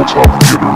Tabletop Theater.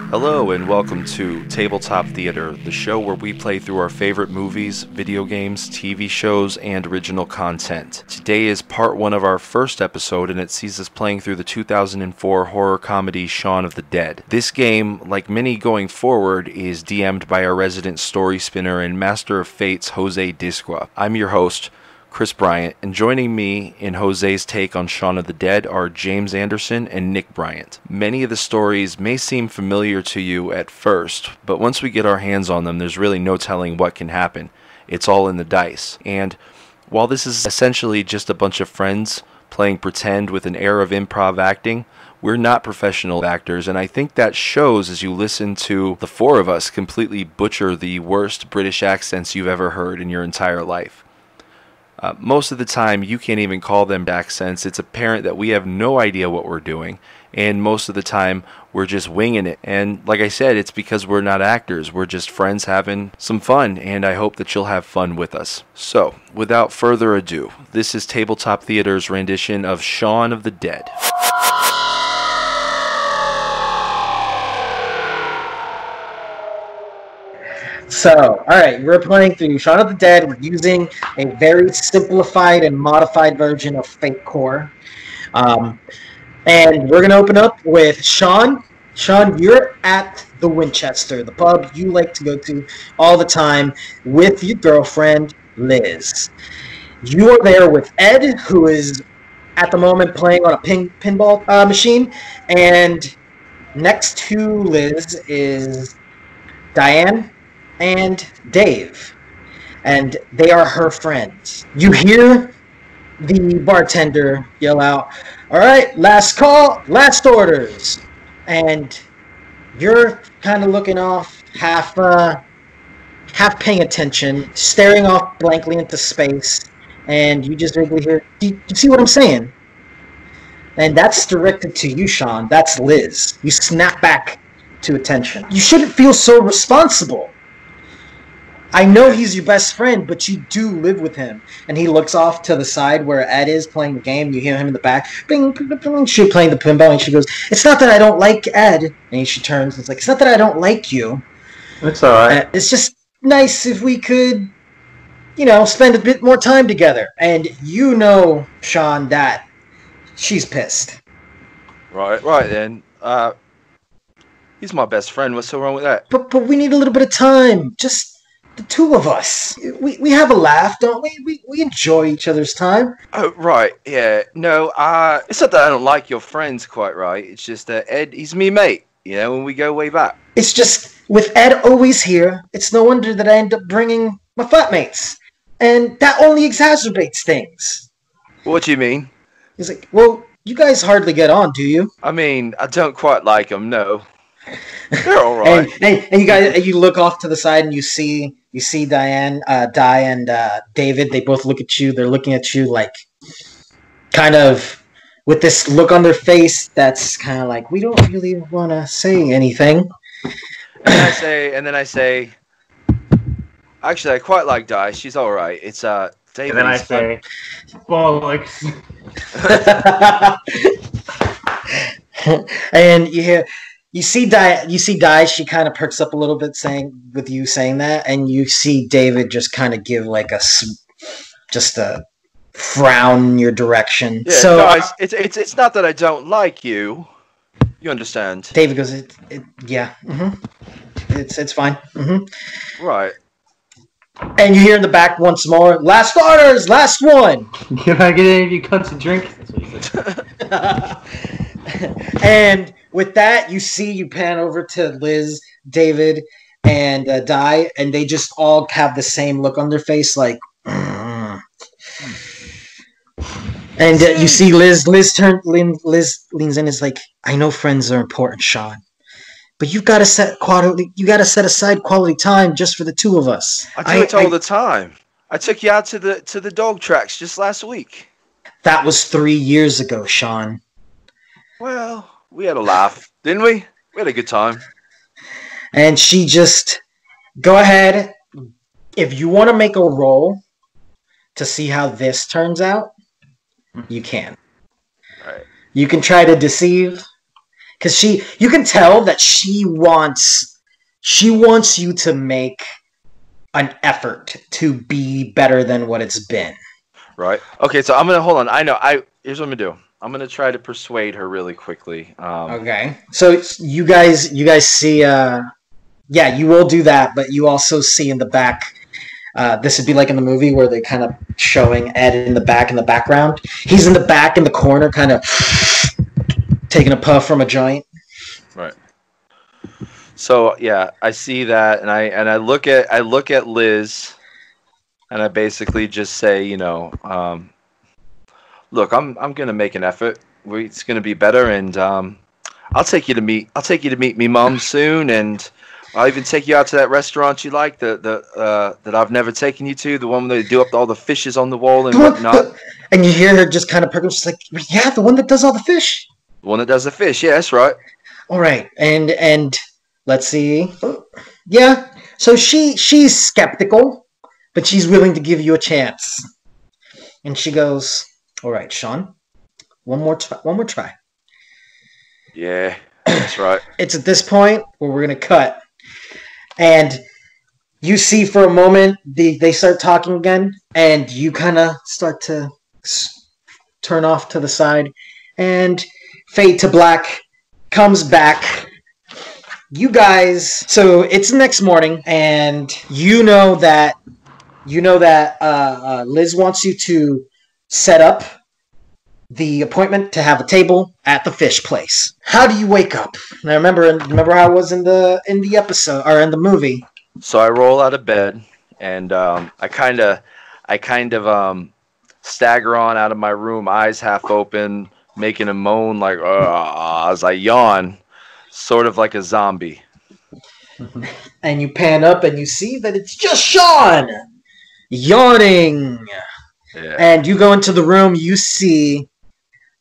Hello and welcome to Tabletop Theater, the show where we play through our favorite movies, video games, TV shows, and original content. Today is part 1 of our first episode, and it sees us playing through the 2004 horror comedy Shaun of the Dead. This game, like many going forward, is DM'd by our resident story spinner and master of fates, Jose Disqua. I'm your host, Chris Bryant, and joining me in Jose's take on Shaun of the Dead are James Anderson and Nick Bryant. Many of the stories may seem familiar to you at first, but once we get our hands on them, there's really no telling what can happen. It's all in the dice. And while this is essentially just a bunch of friends playing pretend with an air of improv acting, we're not professional actors, and I think that shows as you listen to the four of us completely butcher the worst British accents you've ever heard in your entire life. Most of the time, you can't even call them accents. It's apparent that we have no idea what we're doing, and most of the time, we're just winging it. And like I said, it's because we're not actors. We're just friends having some fun, and I hope that you'll have fun with us. So, without further ado, this is Tabletop Theater's rendition of Shaun of the Dead. So, alright, we're playing through Shaun of the Dead. We're using a very simplified and modified version of Fate Core. And we're going to open up with Shaun. Shaun, you're at the Winchester, the pub you like to go to all the time with your girlfriend, Liz. You are there with Ed, who is at the moment playing on a pinball machine. And next to Liz is Diane and Dave, and they are her friends. You hear the bartender yell out, "All right, last call, last orders," and you're kind of looking off, half paying attention, staring off blankly into space, and you just vaguely hear, "Do you see what I'm saying?" And that's directed to you, Shaun. That's Liz. You snap back to attention. You shouldn't feel so responsible. I know he's your best friend, but you do live with him. And he looks off to the side where Ed is playing the game. You hear him in the back. Bing, bing, bing, bing. She's playing the pinball, and she goes, "It's not that I don't like Ed." And she turns and it's like, "It's not that I don't like you. It's alright. It's just nice if we could, spend a bit more time together." And you know, Shaun, that she's pissed. Right then. He's my best friend. What's so wrong with that? But we need a little bit of time. Just the two of us. We have a laugh, don't we? We enjoy each other's time. Oh, right, yeah. No, it's not that I don't like your friends, quite right. It's just that Ed, he's me mate, and we go way back. It's just, with Ed always here, it's no wonder that I end up bringing my flatmates. And that only exacerbates things. What do you mean? He's like, "Well, you guys hardly get on, do you?" I mean, I don't quite like them, no. They're all right. and you look off to the side and you see Diane, Di, and David. They both look at you. They're looking at you like, kind of with this look on their face that's kind of like, we don't really want to say anything. And then I say, actually, I quite like Di. She's all right. It's David. And then I say, bollocks. And you see Di, she kind of perks up a little bit with you saying that, and you see David just kind of give like just a frown in your direction. Yeah, so no, it's not that I don't like you. You understand? David goes, yeah, it's fine. Mm-hmm. Right. And you hear in the back once more, "Last orders, last one." Can I get any of you cuts of drink? That's what he said. And with that, you pan over to Liz, David, and Di, and they just all have the same look on their face, like, And you see Liz leans in and is like, I know friends are important, Shaun. But you gotta set aside quality time just for the two of us. I do it all the time. I took you out to the dog tracks just last week. That was 3 years ago, Shaun. Well, we had a laugh, didn't we? We had a good time. And she just, go ahead. If you want to make a roll to see how this turns out, you can. Right. You can try to deceive. Because you can tell that she wants you to make an effort to be better than what it's been. Right. Okay, so I'm going to, hold on. Here's what I'm going to do. I'm going to try to persuade her really quickly. Okay. So you guys see, yeah, you will do that, but you also see in the back, this would be like in the movie where they're kind of showing Ed in the background. He's in the back in the corner, kind of taking a puff from a joint. Right. So yeah, I see that, and I look at Liz, and I basically just say, look, I'm gonna make an effort. It's gonna be better, and I'll take you to meet me mom soon, and I'll even take you out to that restaurant you like, that I've never taken you to, the one where they do up all the fishes on the wall and whatnot. And you hear her just kind of perk up, she's like, yeah, the one that does all the fish. The one that does the fish, yeah, that's right. All right, and let's see. Yeah, so she's skeptical, but she's willing to give you a chance. And she goes, all right, Shaun, one more try. Yeah, that's right. It's at this point where we're going to cut. And you see for a moment, they start talking again, and you kind of start to turn off to the side, and fade to black, comes back. You guys, so it's the next morning, and you know that Liz wants you to set up the appointment to have a table at the fish place. How do you wake up? Now remember how it was in the episode or in the movie. So I roll out of bed, and I kind of stagger on out of my room, eyes half open, making a moan like as I yawn, sort of like a zombie. And you pan up and you see that it's just Shaun yawning. Yeah. And you go into the room, you see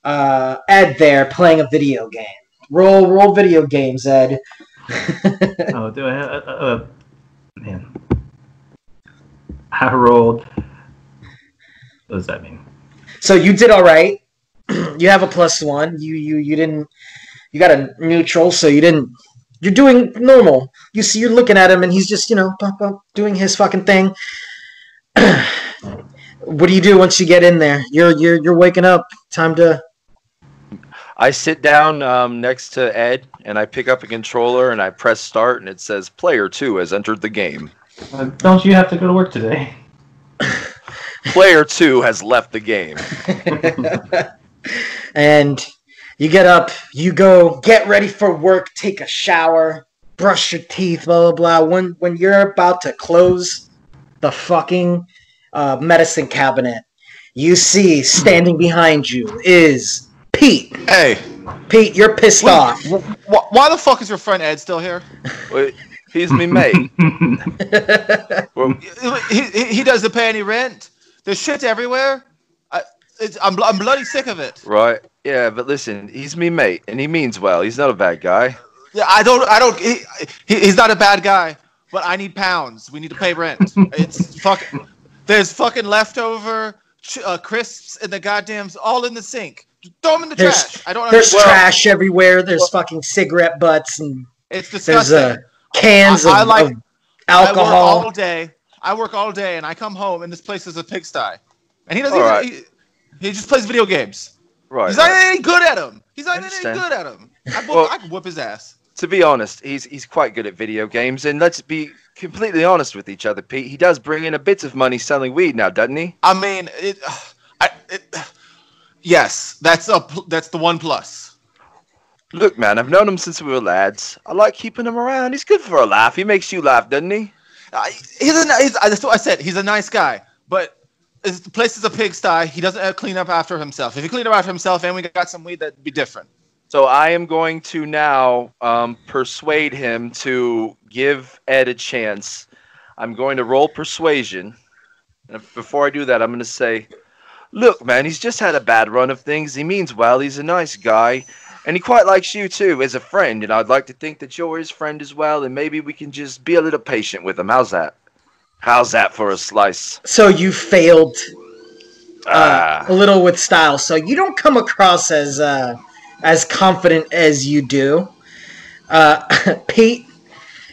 Ed there playing a video game. Roll video games, Ed. Oh, do I have man. I rolled. What does that mean? So you did all right. You have a +1. You didn't. You got a neutral, so you didn't. You're doing normal. You see, you're looking at him, and he's just doing his fucking thing. What do you do once you get in there? You're waking up. Time to. I sit down next to Ed, and I pick up a controller, and I press start, and it says Player 2 has entered the game. Don't you have to go to work today? Player 2 has left the game. And you get up, you go get ready for work, take a shower, brush your teeth, blah, blah, blah. When you're about to close the fucking medicine cabinet, you see standing behind you is Pete. Hey. Pete, you're pissed off. Why the fuck is your friend Ed still here? Wait, he's me mate. Well, He doesn't pay any rent. There's shit everywhere. I'm bloody sick of it. right, yeah, but listen, he's me mate, and he means well. He's not a bad guy. Yeah, he's not a bad guy, but I need pounds. We need to pay rent. It's fucking. There's fucking leftover crisps in the goddamns, all in the sink. Throw them in the trash. I don't There's understand. trash everywhere. There's fucking cigarette butts and It's disgusting. there's cans of alcohol. I work all day, and I come home, and this place is a pigsty. And he doesn't. All right. He just plays video games. Right. He's not any good at them. He's not any understand. good at them. I can whoop his ass. To be honest, he's quite good at video games, and let's be completely honest with each other, Pete. He does bring in a bit of money selling weed now, doesn't he? I mean, yes, that's the one plus. Look, man, I've known him since we were lads. I like keeping him around. He's good for a laugh. He makes you laugh, doesn't he? That's what I said. He's a nice guy, but the place is a pigsty. He doesn't clean up after himself. If he cleaned up after himself and we got some weed, that'd be different. So I am going to now persuade him to give Ed a chance. I'm going to roll persuasion. And before I do that, I'm going to say, look, man, he's just had a bad run of things. He means well. He's a nice guy. And he quite likes you, too, as a friend. And I'd like to think that you're his friend as well. And maybe we can just be a little patient with him. How's that? How's that for a slice? So you failed a little with style. So you don't come across as confident as you do. Pete,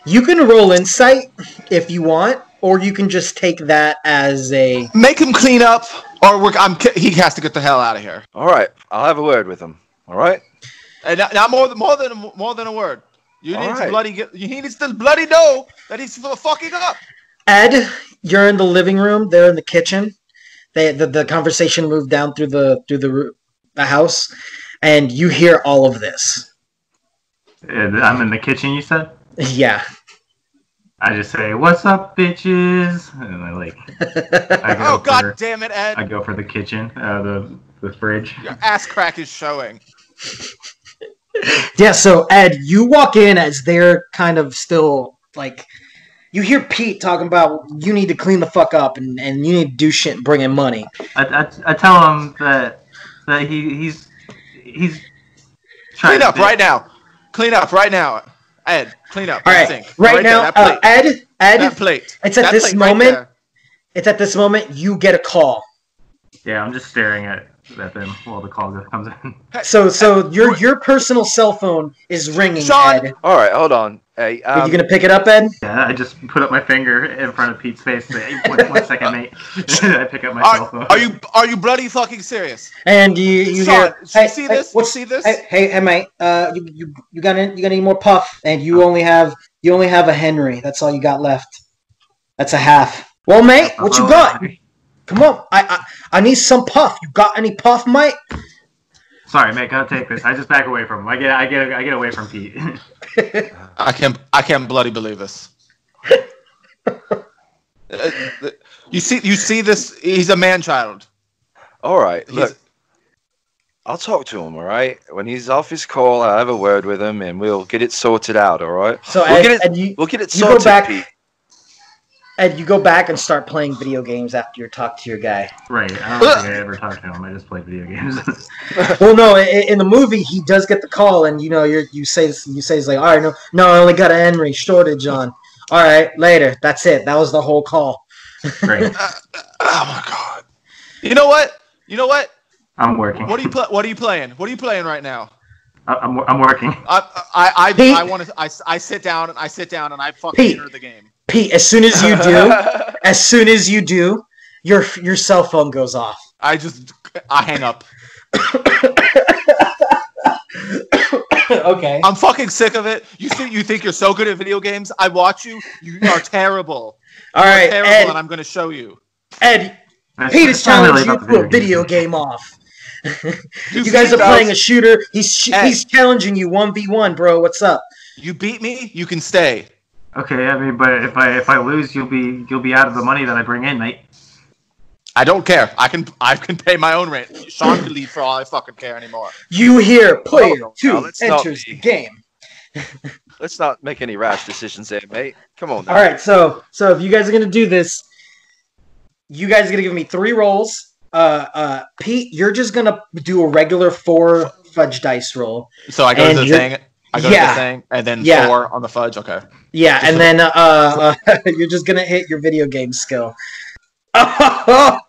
you can roll insight if you want, or you can just take that as a... Make him clean up, or he has to get the hell out of here. All right. I'll have a word with him. All right? And not more than a word. He needs to bloody know that he's fucking up. Ed, you're in the living room. They're in the kitchen. The conversation moved down through the house, and you hear all of this. I'm in the kitchen, you said? Yeah. I just say, "What's up, bitches?" And I go God damn it, Ed! I go for the kitchen, the fridge. Your ass crack is showing. Yeah, so Ed, you walk in as they're kind of still you hear Pete talking about you need to clean the fuck up and you need to do shit and bring in money. I tell him that he's trying clean up right now. Clean up right now, Ed. Clean up. All right, sink. right now, Ed. That plate. It's at this moment. It's at this moment you get a call. Yeah, I'm just staring at them while the call comes in. So your personal cell phone is ringing, Shaun. Ed. All right, hold on. Hey, Are you gonna pick it up, Ed? Yeah, I just put up my finger in front of Pete's face. Say, hey, one second, mate. I pick up my cell phone. Are you bloody fucking serious? And you Shaun, hear? Hey, see this? See this? Hey, mate. You got any more puff? And you only have a Henry. That's all you got left. That's a half. Well, mate, what you got? Come on, I need some puff. You got any puff, mate? Sorry, mate. Gotta take this. I just back away from him. I get away from Pete. I can't bloody believe this. You see this? He's a man-child. All right, look. I'll talk to him, all right? When he's off his call, I'll have a word with him, and we'll get it sorted out, all right? So we'll get it sorted, Pete. Ed, you go back and start playing video games after you talk to your guy. Right. I don't think I ever talked to him. I just play video games. Well, no. In the movie, he does get the call, and you say he's like, all right, no, I only got an Henry shortage on. All right, later. That's it. That was the whole call. Right. Oh my god. You know what? I'm working. What are you playing? What are you playing right now? I'm working. I sit down and I fucking enter the game. Pete, as soon as you do, your cell phone goes off. I hang up. Okay. I'm fucking sick of it. You think you're so good at video games? I watch you. You are terrible. All right, terrible, Ed, and I'm going to show you. Ed, Pete is challenging you to a video game off. You guys are playing a shooter. He's challenging you 1v1, bro. What's up? You beat me, you can stay. Okay, I mean, but if I lose, you'll be out of the money that I bring in, mate. I don't care. I can pay my own rent. Shaun can leave for all I fucking care anymore. You hear player 2 enters the game. Let's not make any rash decisions there, mate. Come on now. All right, so if you guys are gonna do this, you guys are gonna give me 3 rolls. Pete, you're just gonna do a regular 4 fudge dice roll. So I go to the thing. To the thing, and then 4 on the fudge. Okay. Yeah, and then you're just gonna hit your video game skill. All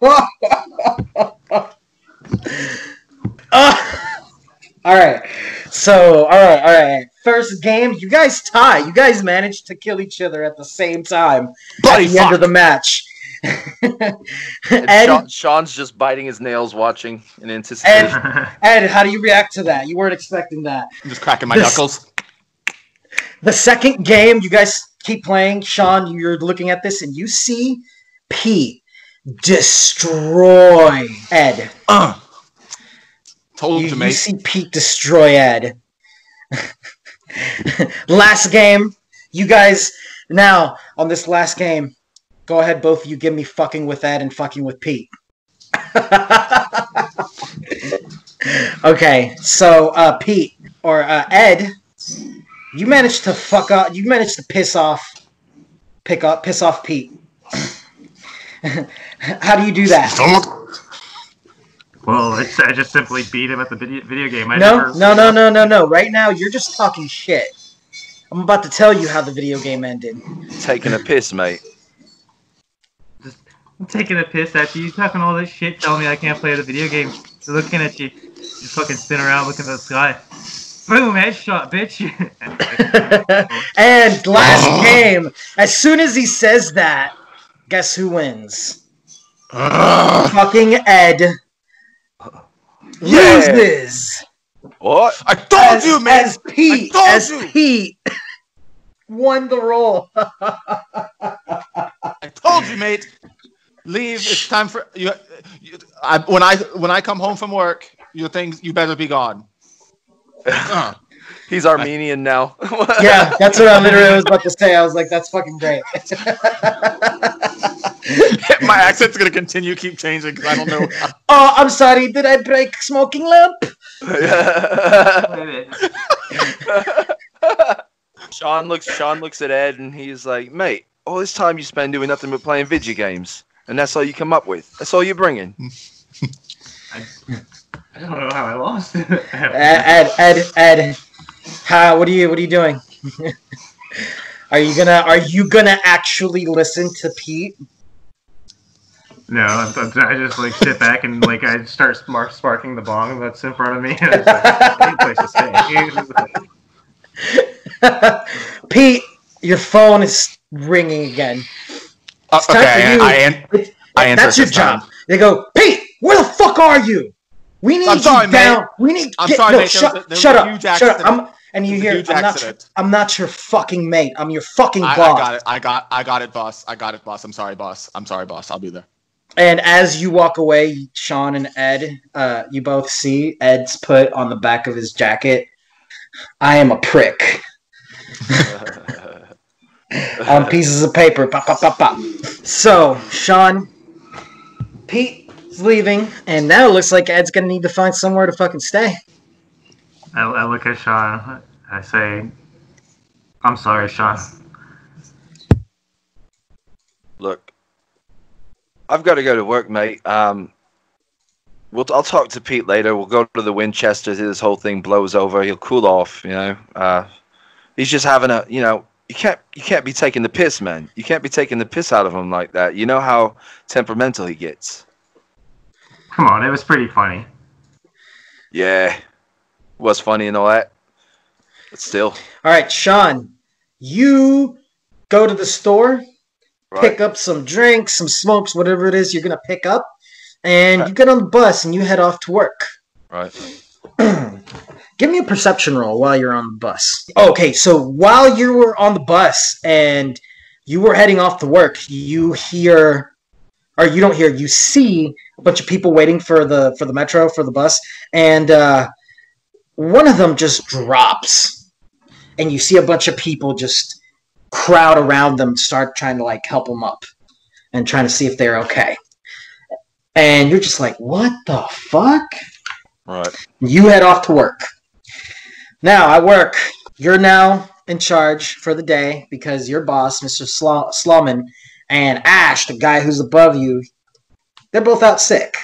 right. So, all right. First game, you guys tie. You guys managed to kill each other at the same time at the end of the match. Ed, Shaun's just biting his nails, watching in anticipation. Ed, how do you react to that? You weren't expecting that. I'm just cracking my knuckles. The second game, you guys keep playing. Shaun, you're looking at this, and you see Pete destroy Ed. Told you, mate. You see Pete destroy Ed. Last game, you guys, now, on this last game, go ahead, both of you, give me fucking with Ed and fucking with Pete. Okay, so Pete or Ed, you managed to fuck up. You managed to piss off Pete. How do you do that? Well, I just simply beat him at the video game. No. Right now, you're just talking shit. I'm about to tell you how the video game ended. Taking a piss, mate. Just taking a piss at you, talking all this shit, telling me I can't play the video game. Looking at you, you fucking spin around, looking at the sky. Boom, headshot, bitch. And last game, as soon as he says that, guess who wins? Fucking Ed loses. What? I told you, man. As Pete won the roll. I told you, mate. Leave. It's time for you. When I come home from work, you better be gone. He's Armenian now. Yeah, that's what I literally was about to say. I was like, that's fucking great. My accent's gonna keep changing because I don't know. Oh, I'm sorry. Did I break smoking lamp? Shaun looks at Ed and he's like, mate, all this time you spend doing nothing but playing video games, and that's all you come up with. That's all you're bringing. I don't know how I lost. Ed, what are you doing? Are you gonna actually listen to Pete? No, I just like sit back and like I start sparking the bong that's in front of me. And it's like, any place to stay. Pete, your phone is ringing again. It's time for you. I answer. That's your job. They go, Pete, where the fuck are you? We need you down. Mate. We need. I'm sorry, mate. Shut up. And you hear, I'm not your fucking mate. I'm your fucking boss. I got it, boss. I'm sorry, boss. I'll be there. And as you walk away, Shaun and Ed, you both see Ed's put on the back of his jacket, I am a prick. On pieces of paper. Pop, pop, pop, pop. So, Shaun, Pete is leaving, and now it looks like Ed's going to need to find somewhere to fucking stay. I look at Shaun. I say, I'm sorry, Shaun. Look, I've got to go to work, mate. I'll talk to Pete later. We'll go to the Winchester till this whole thing blows over. He'll cool off, you know. He's just having a, you know, you can't be taking the piss, man. You can't be taking the piss out of him like that. You know how temperamental he gets. Come on, it was pretty funny. Yeah, was funny and all that. But still. All right, Shaun, you go to the store, pick up some drinks, some smokes, whatever it is you're going to pick up, and you get on the bus and you head off to work. Right. Give me a perception roll while you're on the bus. Okay, so while you were on the bus and you were heading off to work, you see a bunch of people waiting for the metro, for the bus, and one of them just drops, and you see a bunch of people just crowd around them, start trying to like help them up and trying to see if they're okay. And you're just like, what the fuck? Right. You head off to work. Now, at work, you're now in charge for the day because your boss, Mr. Slauman, and Ash, the guy who's above you, they're both out sick.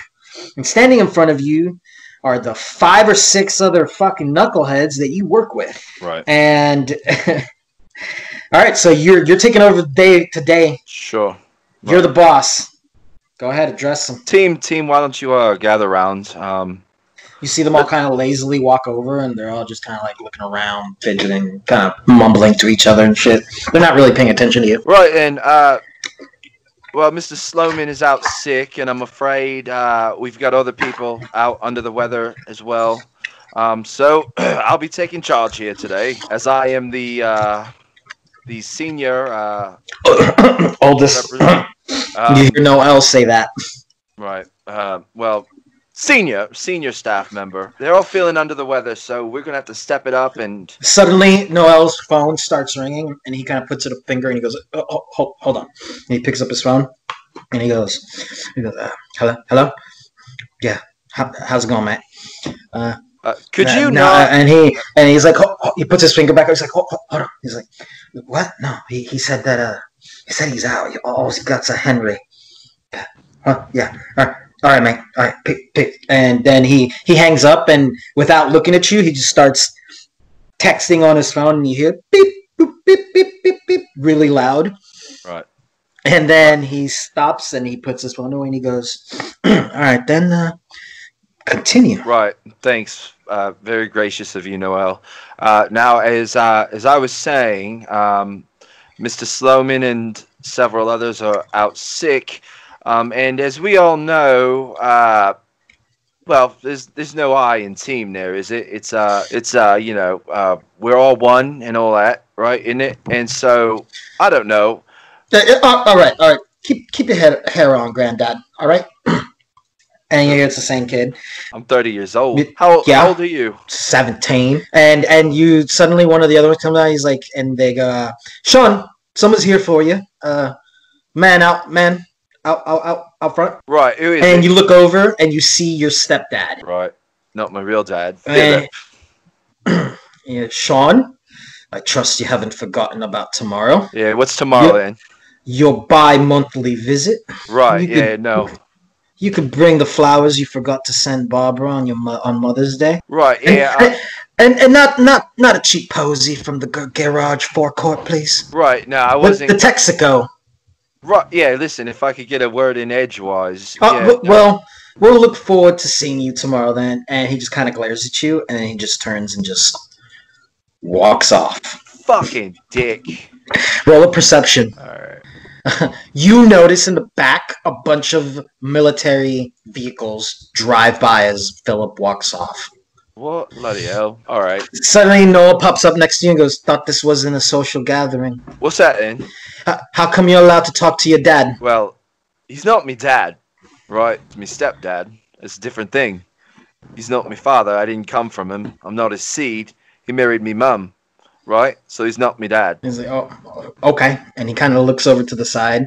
And standing in front of you are the 5 or 6 other fucking knuckleheads that you work with. Right. And all right, so you're taking over day to day. Sure. You're right. the boss. Go ahead, address them. Team, why don't you gather around? You see them all kind of lazily walk over, and they're all just kind of like looking around, fidgeting, kind of mumbling to each other and shit. They're not really paying attention to you. Right, and well, Mr. Sloman is out sick, and I'm afraid we've got other people out under the weather as well. So I'll be taking charge here today, as I am the senior oldest. You hear Noel say that. Right. Well, senior staff member. They're all feeling under the weather, so we're gonna have to step it up. And suddenly, Noel's phone starts ringing, and he kind of puts it a finger, and he goes, "Oh, hold on." And he picks up his phone, and he goes, "Hello." yeah. How's it going, Matt? Could you no, not? And he's like, he puts his finger back. He's like, hold on. He's like, what? No, he said that. He said he's out. All he got's a Henry. Huh? Yeah. All right, man. All right, pick. And then he hangs up, and without looking at you, he just starts texting on his phone, and you hear beep, boop, beep, beep, beep, beep, really loud. Right. And then he stops, and he puts his phone away, and he goes, all right, then continue. Right. Thanks. Very gracious of you, Noel. Now, as I was saying, Mr. Sloman and several others are out sick. And as we all know, well, there's no I in team there, is it? It's you know, we're all one and all that, right? Isn't it? And so I don't know. All right. Keep your hair on, Granddad. All right. And you hear it's the same kid. I'm 30 years old. How old are you? 17. And you suddenly one of the other ones comes out. He's like, and they go, Shaun, someone's here for you. Man out front. Right. Who is and it? You look over and you see your stepdad. Right. Not my real dad. Yeah, Shaun, I trust you haven't forgotten about tomorrow. Yeah. What's tomorrow then? Your bi-monthly visit. Right. No. You could bring the flowers you forgot to send Barbara on Mother's Day. Right. Yeah. And not a cheap posy from the garage forecourt, please. Right. No, I wasn't. The Texaco. Right. Yeah. Listen, if I could get a word in edgewise. Well, we'll look forward to seeing you tomorrow then. And he just kind of glares at you, and then he just turns and just walks off. Fucking dick. Roll a perception. All right. You notice in the back a bunch of military vehicles drive by as Philip walks off. What? Bloody hell. All right. Suddenly Noah pops up next to you and goes, thought this wasn't a social gathering. What's that then? How come you're allowed to talk to your dad? Well, he's not me dad, right? He's me stepdad. It's a different thing. He's not my father. I didn't come from him. I'm not his seed. He married me mum, right? So he's not me dad. He's like, oh, okay. And he kind of looks over to the side.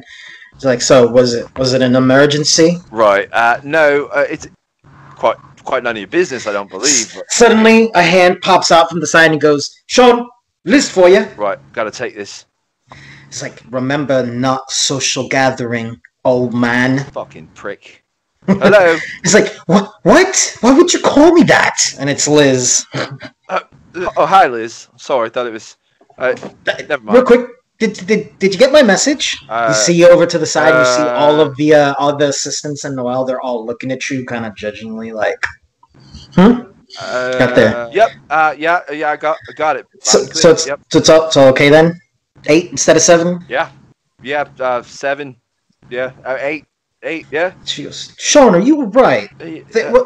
He's like, so was it an emergency? Right. No, it's quite none of your business, I don't believe. But... Suddenly, a hand pops out from the side and he goes, Shaun, list for you. Right, gotta take this. It's like, remember, not social gathering, old man. Fucking prick. Hello. It's like, what? Why would you call me that? And it's Liz. Oh, hi, Liz. Sorry, I thought it was... never mind. Real quick, did you get my message? You see over to the side, you see all the assistants and Noel, they're all looking at you kind of judgingly like, got there. Yep. Yeah, I got it. So it's all okay then? 8 instead of 7? Yeah. 7. Yeah. 8. Yeah. She goes, Shaun, are you right?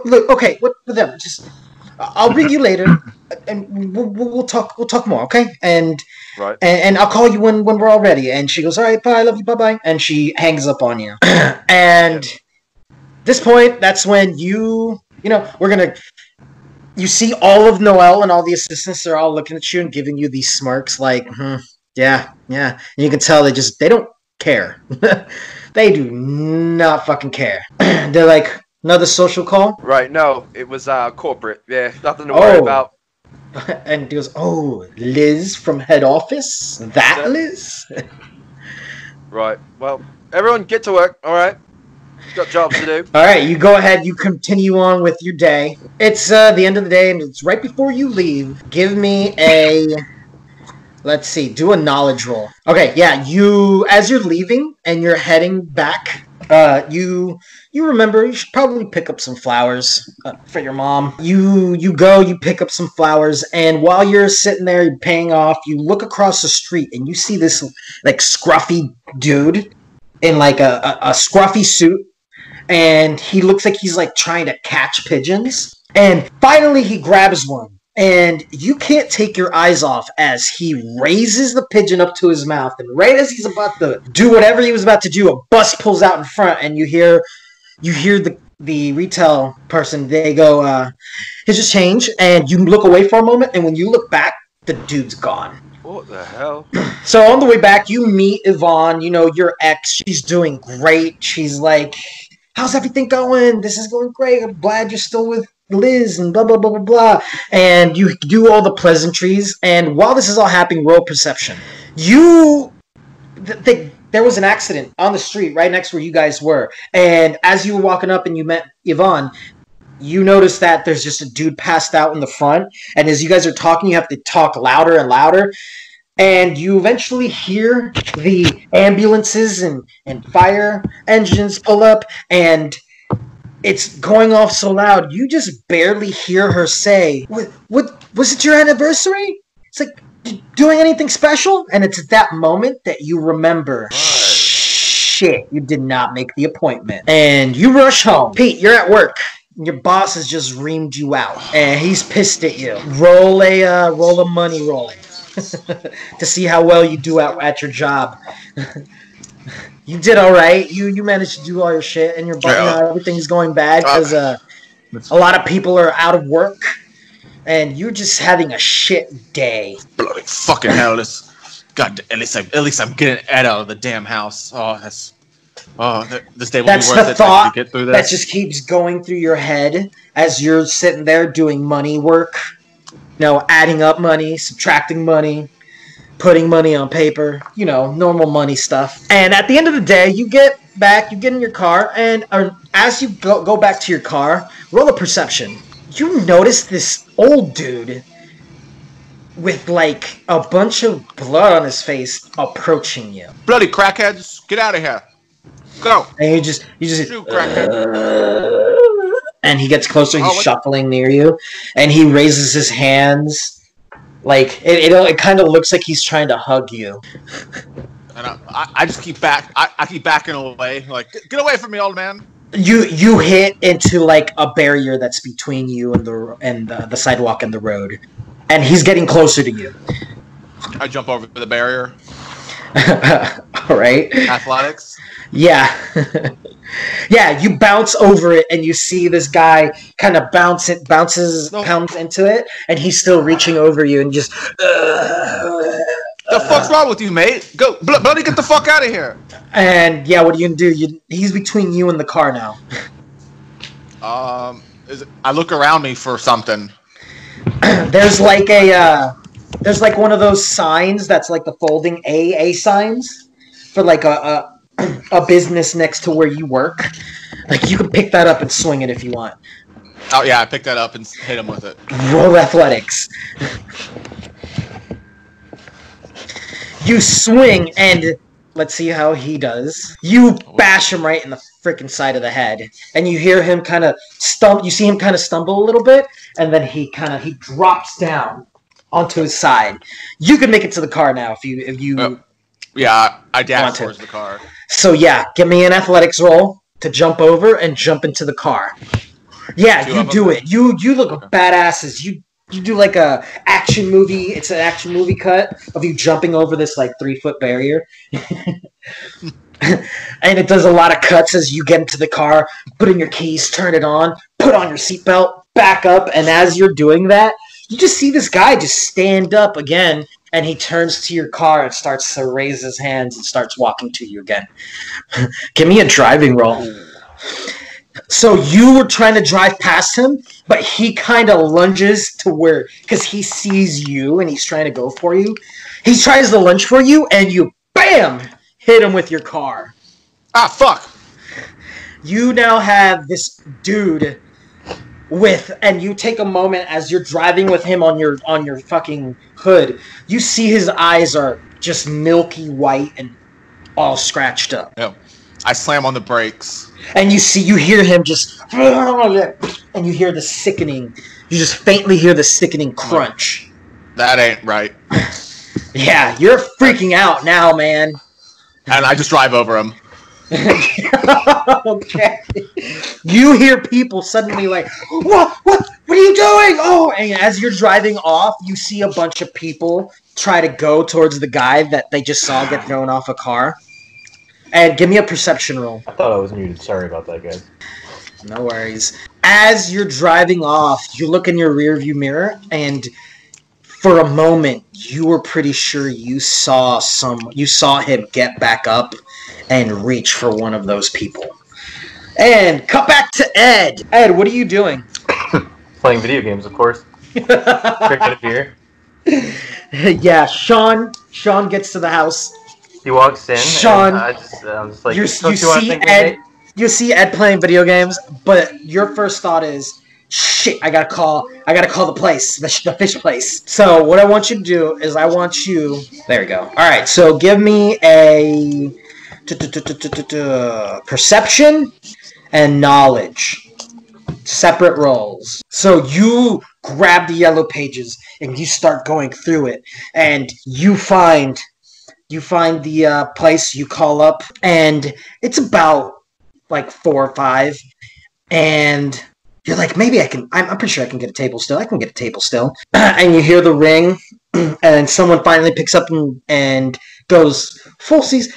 Look, okay, whatever. Just, I'll ring you later, and we'll talk more, okay? And right. And I'll call you when we're all ready. And she goes, all right, bye, I love you, bye. And she hangs up on you. And this point, that's when you see all of Noel and all the assistants are all looking at you and giving you these smirks like, yeah. And you can tell they don't care. They do not fucking care. They're like, another social call? Right, no, it was corporate. Yeah, nothing to worry about. And he goes, oh, Liz from head office? That Liz? Right, well, everyone get to work, all right? Got jobs to do. All right, you go ahead, you continue on with your day. It's the end of the day, and it's right before you leave. Give me a... Let's see, do a knowledge roll. Okay, yeah, as you're leaving and you're heading back, you remember you should probably pick up some flowers for your mom. You pick up some flowers, and while you're sitting there paying off, you look across the street and you see this like scruffy dude in like a scruffy suit, and he looks like he's like trying to catch pigeons. And finally he grabs one. And you can't take your eyes off as he raises the pigeon up to his mouth. And right as he's about to do whatever he was about to do, a bus pulls out in front. And you hear the retail person, they go, here's your change. And you look away for a moment. And when you look back, the dude's gone. What the hell? So on the way back, you meet Yvonne, your ex. She's doing great. She's like... how's everything going? This is going great. I'm glad you're still with Liz and blah, blah, blah, blah, blah. And you do all the pleasantries. And while this is all happening, roll perception. There was an accident on the street right next where you guys were. And as you were walking up and you met Yvonne, you notice that there's just a dude passed out in the front. And as you guys are talking, you have to talk louder and louder. And you eventually hear the ambulances and fire engines pull up. And it's going off so loud, you just barely hear her say, "What was it your anniversary?" It's like, doing anything special? And it's at that moment that you remember, shit, you did not make the appointment. And you rush home. Pete, you're at work. Your boss has just reamed you out, and he's pissed at you. Roll a money roll to see how well you do at your job. You did all right. You managed to do all your shit, and your boss, everything's going bad because a lot of people are out of work, and you're just having a shit day. Bloody fucking hell! God, at least I'm getting Ed out of the damn house. This day will be worth it to get through this. That just keeps going through your head as you're sitting there doing money work. Adding up money, subtracting money, putting money on paper, normal money stuff. And at the end of the day, you get in your car, and as you go back to your car, roll a perception. You notice this old dude with like a bunch of blood on his face approaching you. Bloody crackheads, get out of here. Go. And you just shoot, crackhead. And he gets closer, he's shuffling near you, and he raises his hands. Like, it kind of looks like he's trying to hug you. And I just keep back. I keep backing away. Like, get away from me, old man. You hit into like a barrier that's between you and the sidewalk and the road, and he's getting closer to you. I jump over the barrier. All right. Athletics. Yeah. Yeah, you bounce over it, and you see this guy kind of pounds into it, and he's still reaching over you, and just... The fuck's wrong with you, mate? Go, bloody get the fuck out of here! And, yeah, what are you gonna do? He's between you and the car now. I look around me for something. There's like one of those signs that's like the folding AA signs for like a business next to where you work. Like, you can pick that up and swing it if you want. Oh yeah, I picked that up and hit him with it. Roll athletics. You swing, and let's see how he does. You bash him right in the freaking side of the head, and you hear him kind of stumble. You see him kind of stumble a little bit, and then he drops down onto his side. You can make it to the car now if you. Yeah, I dash towards the car. So yeah, give me an athletics roll to jump over and jump into the car. Yeah, you do it. You look badasses. You do like a action movie. It's an action movie cut of you jumping over this like 3-foot barrier. And it does a lot of cuts as you get into the car, put in your keys, turn it on, put on your seatbelt, back up, and as you're doing that, you just see this guy just stand up again. And he turns to your car and starts to raise his hands and starts walking to you again. Give me a driving roll. So you were trying to drive past him, but he kind of lunges to where, because he sees you and he's trying to go for you. He tries to lunge for you, and you, bam, hit him with your car. Ah, fuck. You now have this dude and you take a moment as you're driving with him on your fucking hood. You see his eyes are just milky white and all scratched up. Yeah. I slam on the brakes. And you hear him just, and you hear the sickening. You just faintly hear the sickening crunch. That ain't right. Yeah, you're freaking out now, man. And I just drive over him. Okay. You hear people suddenly like, what are you doing? Oh, and as you're driving off, you see a bunch of people try to go towards the guy that they just saw get thrown off a car. And give me a perception roll. I thought I was muted. Sorry about that, guys. No worries. As you're driving off, you look in your rearview mirror, and for a moment, you were pretty sure you saw him get back up and reach for one of those people. And cut back to Ed. Ed, what are you doing? Playing video games, of course. Drinking a beer. Yeah, Shaun gets to the house. He walks in. Shaun, and I'm just like, you "Don't see want anything, Ed. mate?" You see Ed playing video games, but your first thought is, shit, I gotta call the place, the fish place. So what I want you to do is there we go. All right, so give me a perception and knowledge, separate rolls. So you grab the yellow pages and you start going through it, and you find the place. You call up, and it's about like 4 or 5, and you're like, maybe I can. I'm pretty sure I can get a table still. I can get a table still. And you hear the ring, and someone finally picks up and goes, Fuentes,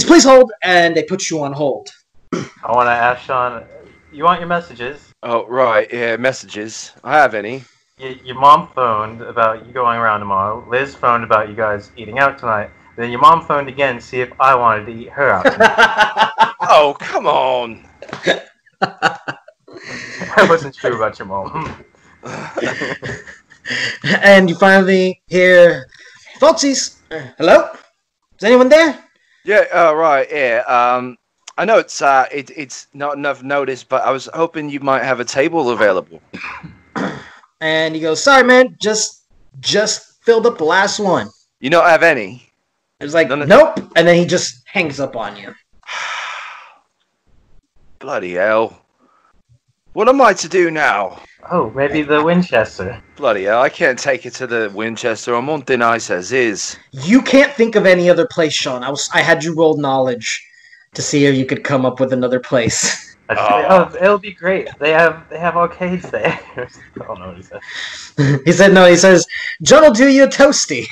please hold, and they put you on hold. I want to ask Shaun, you want your messages? Oh, right. Yeah, messages. I have any. Your mom phoned about you going around tomorrow. Liz phoned about you guys eating out tonight. Then your mom phoned again to see if I wanted to eat her out tonight. Oh, come on. I wasn't sure about your mom. And you finally hear, Fuentes, hello? Is anyone there? Yeah, right, yeah. I know it's not enough notice, but I was hoping you might have a table available. And he goes, sorry, man, just filled up the last one. You don't have any? It's like, nope. And then he just hangs up on you. Bloody hell. What am I to do now? Oh, maybe the Winchester. Bloody hell, I can't take it to the Winchester. I'm on thin ice as is. You can't think of any other place, Shaun. I had you roll knowledge to see if you could come up with another place. It'll be great. They have arcades there. I don't know what he said. He said no. He says, John will do you a toasty.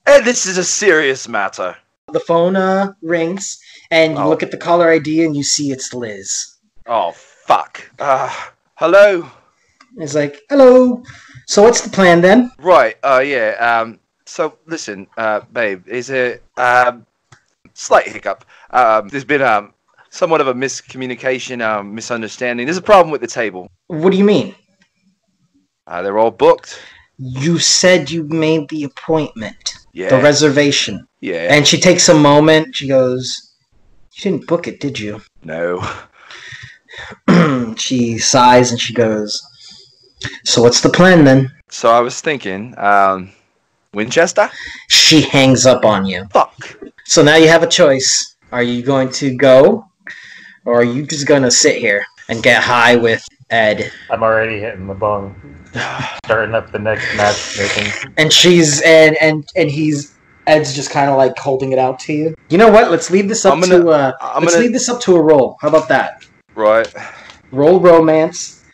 Hey, this is a serious matter. The phone rings, and you look at the caller ID, and you see it's Liz. Oh, fuck. Hello? He's like, hello. So what's the plan then? Right, yeah, so listen, babe, is it, slight hiccup. There's been, somewhat of a miscommunication, misunderstanding. There's a problem with the table. What do you mean? They're all booked. You said you made the appointment. Yeah. The reservation. Yeah. And she takes a moment. She goes, you didn't book it, did you? No. She sighs and she goes, so what's the plan then? So I was thinking, Winchester? She hangs up on you. Fuck. So now you have a choice. Are you going to go, or are you just going to sit here and get high with Ed? I'm already hitting the bong. Starting up the next matchmaking. And she's Ed's just kind of like holding it out to you. You know what? Let's leave this up to a roll. How about that? Right. Roll romance.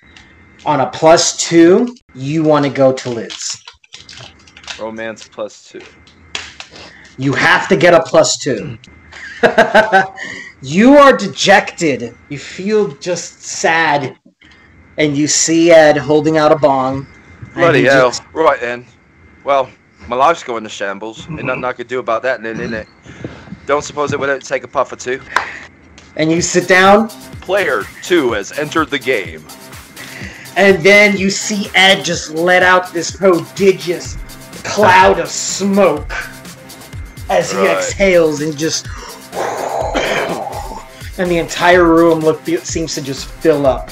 On a +2, you want to go to Liz. Romance +2. You have to get a +2. You are dejected. You feel just sad. And you see Ed holding out a bong. Bloody hell. Right then. Well, my life's going to shambles. Ain't nothing I could do about that then, innit? Don't suppose it would take a puff or two. And you sit down. Player 2 has entered the game. And then you see Ed just let out this prodigious cloud of smoke as he exhales and just... and the entire room seems to just fill up.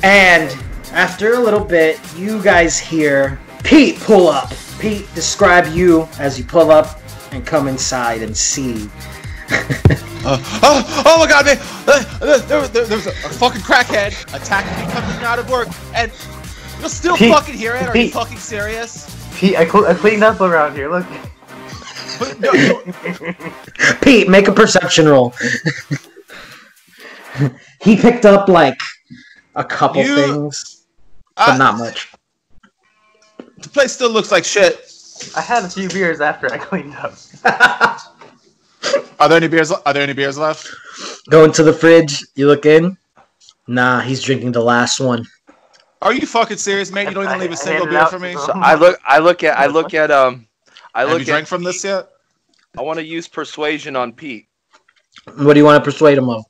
And after a little bit, you guys hear Pete pull up. Pete, describe you as you pull up and come inside and see. Oh my god, man! There's a fucking crackhead attacking me coming out of work, and you're still Pete, fucking here, Ed? Are you Pete. fucking serious? Pete, I cleaned up around here, look. But, no, Pete, make a perception roll. He picked up like a couple things, but not much. The place still looks like shit. I had a few beers after I cleaned up. Are there any beers left? Go into the fridge. You look in. Nah, he's drinking the last one. Are you fucking serious, mate? You don't even leave a single beer for me? So I look at Have you drank from this yet? I want to use persuasion on Pete. What do you want to persuade him of?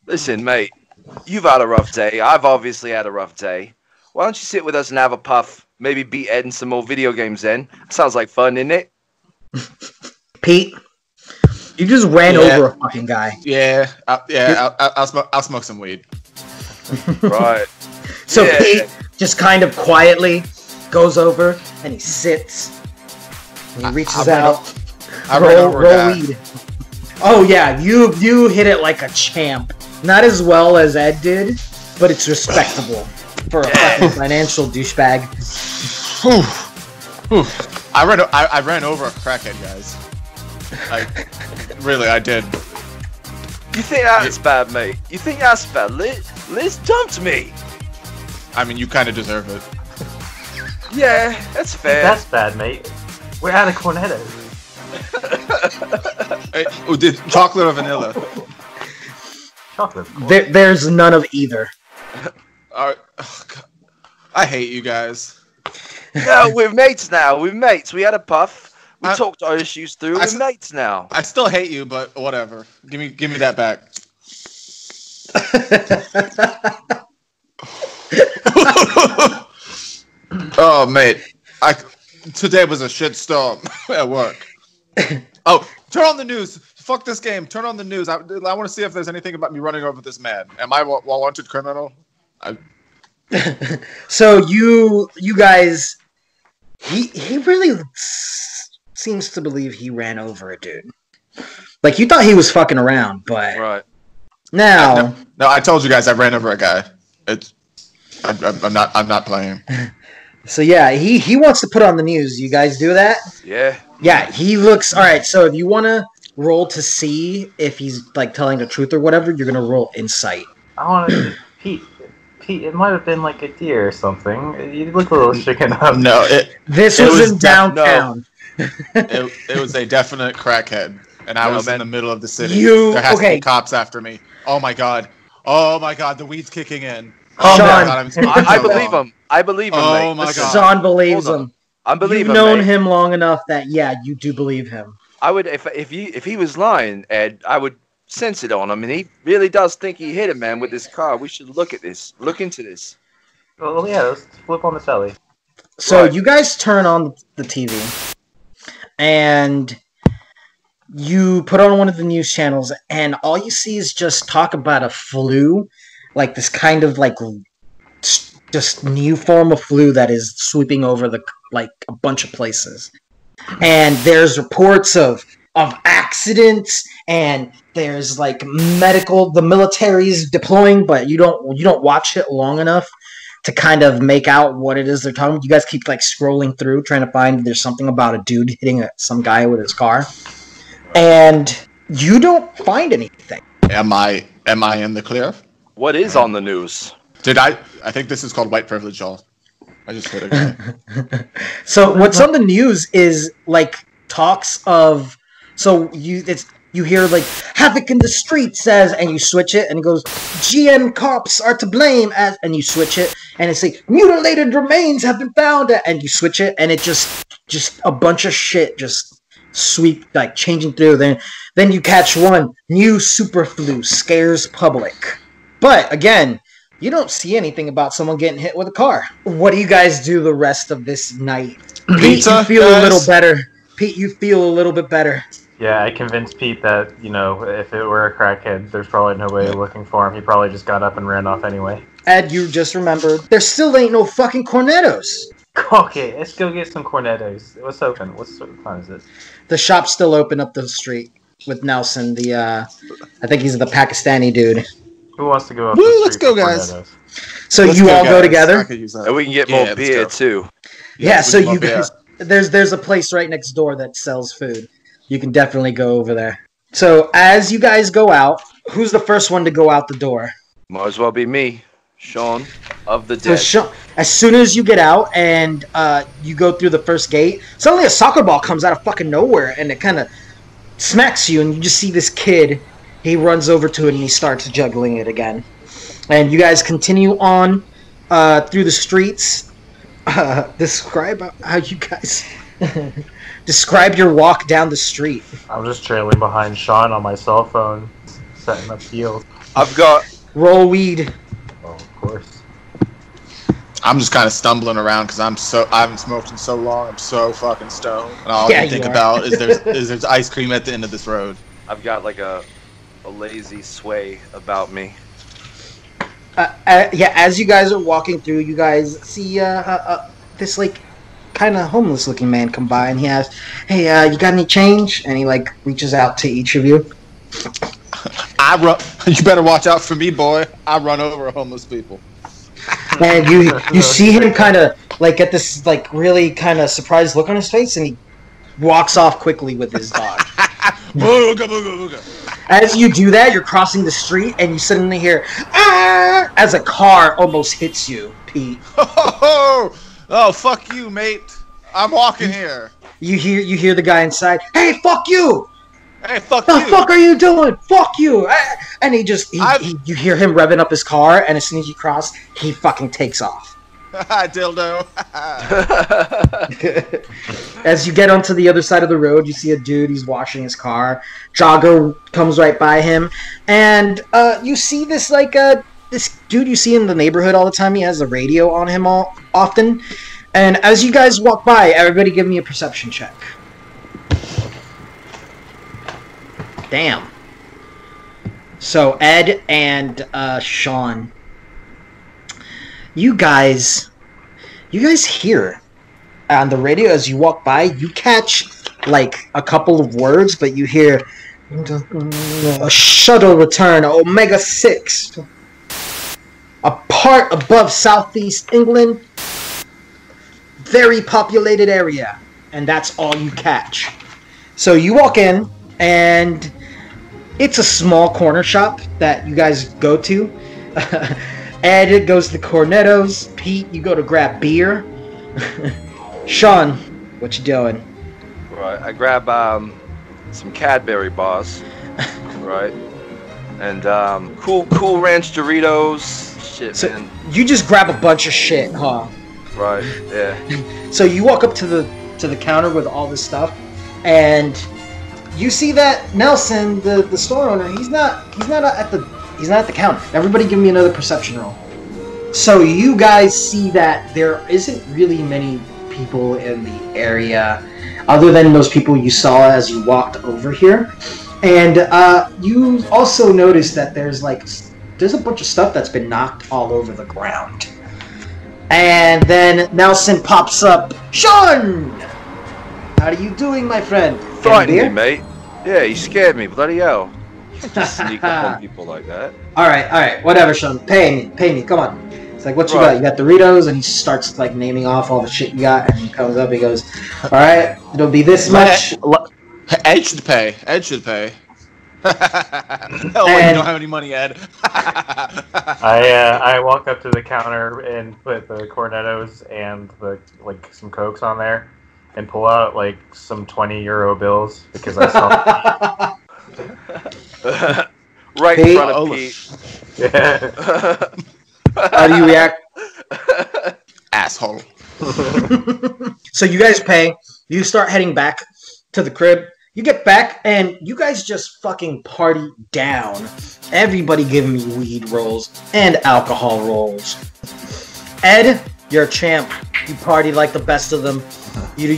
Listen, mate, you've had a rough day. I've obviously had a rough day. Why don't you sit with us and have a puff? Maybe beat Ed in some more video games then. Sounds like fun, isn't it? Pete, you just ran over a fucking guy. Yeah, I'll smoke some weed. Right. So Pete just kind of quietly goes over and he sits. And he reaches out. Roll weed. Oh yeah, you hit it like a champ. Not as well as Ed did, but it's respectable for a fucking financial douchebag. I ran over a crackhead, guys. I did. You think that's bad, mate? You think that's bad? Liz dumped me. I mean, you kind of deserve it. Yeah, that's fair. That's bad, mate. We're out of cornettos. Did chocolate or vanilla? Chocolate. There's none of either. I hate you guys. No, we're mates now. We're mates. We had a puff. We talked our issues through. We're mates now. I still hate you, but whatever. Give me that back. Oh, mate. Today was a shitstorm at work. Oh, turn on the news. Fuck this game. Turn on the news. I want to see if there's anything about me running over this man. Am I a wanted criminal? So you guys, he really seems to believe he ran over a dude. Like, you thought he was fucking around, but right now. No, I told you guys I ran over a guy. I'm not playing. So yeah, he wants to put on the news. You guys do that? Yeah. Yeah, he looks all right. So if you want to roll to see if he's like telling the truth or whatever, you're gonna roll insight. I want to Pete. It might have been like a deer or something. You look a little shaken up. No, this was in downtown. It was a definite crackhead, and I was in the middle of the city. There has to be cops after me. Oh my god, the weed's kicking in. Oh, Sean, I believe him. I believe him. Oh my god, Sean believes him. I believe him. You've known him long enough that you do believe him. I would if he was lying, Ed, I would sense it on him, and he really does think he hit a man with his car. We should look at this. Look into this. Well, yeah, let's flip on the telly. So you guys turn on the TV, and you put on one of the news channels, and all you see is just talk about a flu, like this kind of like just new form of flu that is sweeping over a bunch of places. And there's reports of accidents, and there's like the military's deploying, but you don't watch it long enough to kind of make out what it is they're talking about. You guys keep like scrolling through trying to find if there's something about a dude hitting some guy with his car, and you don't find anything. Am I in the clear? What is on the news? I think this is called white privilege, y'all. I just hit a guy. So what's on the news is like talks of. So you hear like havoc in the streets and you switch it and it goes GM cops are to blame and you switch it and it's like mutilated remains have been found and you switch it and it just a bunch of shit just sweep like changing through. Then you catch one new super flu scares public, but again you don't see anything about someone getting hit with a car. What do you guys do the rest of this night? Pete, you feel a little better. Pete, you feel a little bit better. Yeah, I convinced Pete that, if it were a crackhead, there's probably no way of looking for him. He probably just got up and ran off anyway. Ed, you just remembered, there still ain't no fucking cornettos. Okay, let's go get some cornettos. What's open? What time is it? The shop's still open up the street with Nelson, I think he's the Pakistani dude. Who wants to go up the street? Let's go, guys. Cornettos? So you all go together? And we can get more beer, too. Yeah, so you guys... There's a place right next door that sells food. You can definitely go over there. So as you guys go out, who's the first one to go out the door? Might as well be me, Shaun of the Dead. So as soon as you get out and you go through the first gate, suddenly a soccer ball comes out of fucking nowhere and it kind of smacks you and you just see this kid. He runs over to it and he starts juggling it again. And you guys continue on through the streets. Describe how you guys... Describe your walk down the street. I'm just trailing behind Shaun on my cell phone, setting up heels. I've got. Roll weed. Oh, of course. I'm just kind of stumbling around because I haven't smoked in so long. I'm so fucking stoned. And all I Yeah, can think you are. about is there's ice cream at the end of this road. I've got like a lazy sway about me. Yeah, as you guys are walking through, you guys see this like kind of homeless looking man come by, and he asks, "Hey, you got any change?" And he like reaches out to each of you. You better watch out for me, boy. I run over homeless people. And you see him kind of like get this like really kind of surprised look on his face, and he walks off quickly with his dog. Booga, booga, booga. As you do that, you're crossing the street, and you suddenly hear "Ah!" as a car almost hits you, Pete. Oh, fuck you, mate. I'm walking here. You hear the guy inside. "Hey, fuck you! Hey, fuck The you. fuck are you doing? Fuck you!" And you hear him revving up his car, and as soon as you cross, he fucking takes off. Dildo. As you get onto the other side of the road, you see a dude. He's washing his car. Jogger comes right by him, and you see this like this dude you see in the neighborhood all the time. He has a radio on him often. And as you guys walk by, everybody give me a perception check. Damn. So Ed and Shaun, you guys hear on the radio as you walk by, you catch like a couple of words, but you hear a shuttle return, Omega 6, a part above Southeast England, very populated area, and that's all you catch. So you walk in, and it's a small corner shop that you guys go to. Ed goes to Cornetto's. Pete, you go to grab beer. Shaun, what you doing? Right, I grab some Cadbury bars, right, and cool Ranch Doritos. Shit, So man. you just grab a bunch of shit, huh? Right, yeah. So you walk up to the counter with all this stuff, and you see that Nelson, the store owner, he's not at the counter. Everybody, give me another perception roll. So you guys see that there isn't really many people in the area, other than those people you saw as you walked over here, and you also notice that there's a bunch of stuff that's been knocked all over the ground. And then Nelson pops up. "Shaun! How are you doing, my friend?" Frightened me, mate. Yeah, you scared me, bloody hell. You can't just sneak up on people like that. Alright, whatever, Shaun. Pay me, come on. It's like, what you got? You got Doritos, and he starts like naming off all the shit you got, and he comes up, he goes, "Alright, it'll be this much." Ed should pay. Hell, you don't have any money, Ed. I walk up to the counter and put the Cornettos and some Cokes on there, and pull out like some 20 € bills because I saw. Right in front of Pete. Yeah. How do you react? Asshole. So you guys pay. You start heading back to the crib. You get back, and you guys just fucking party down. Everybody give me weed rolls and alcohol rolls. Ed, you're a champ. You party like the best of them. You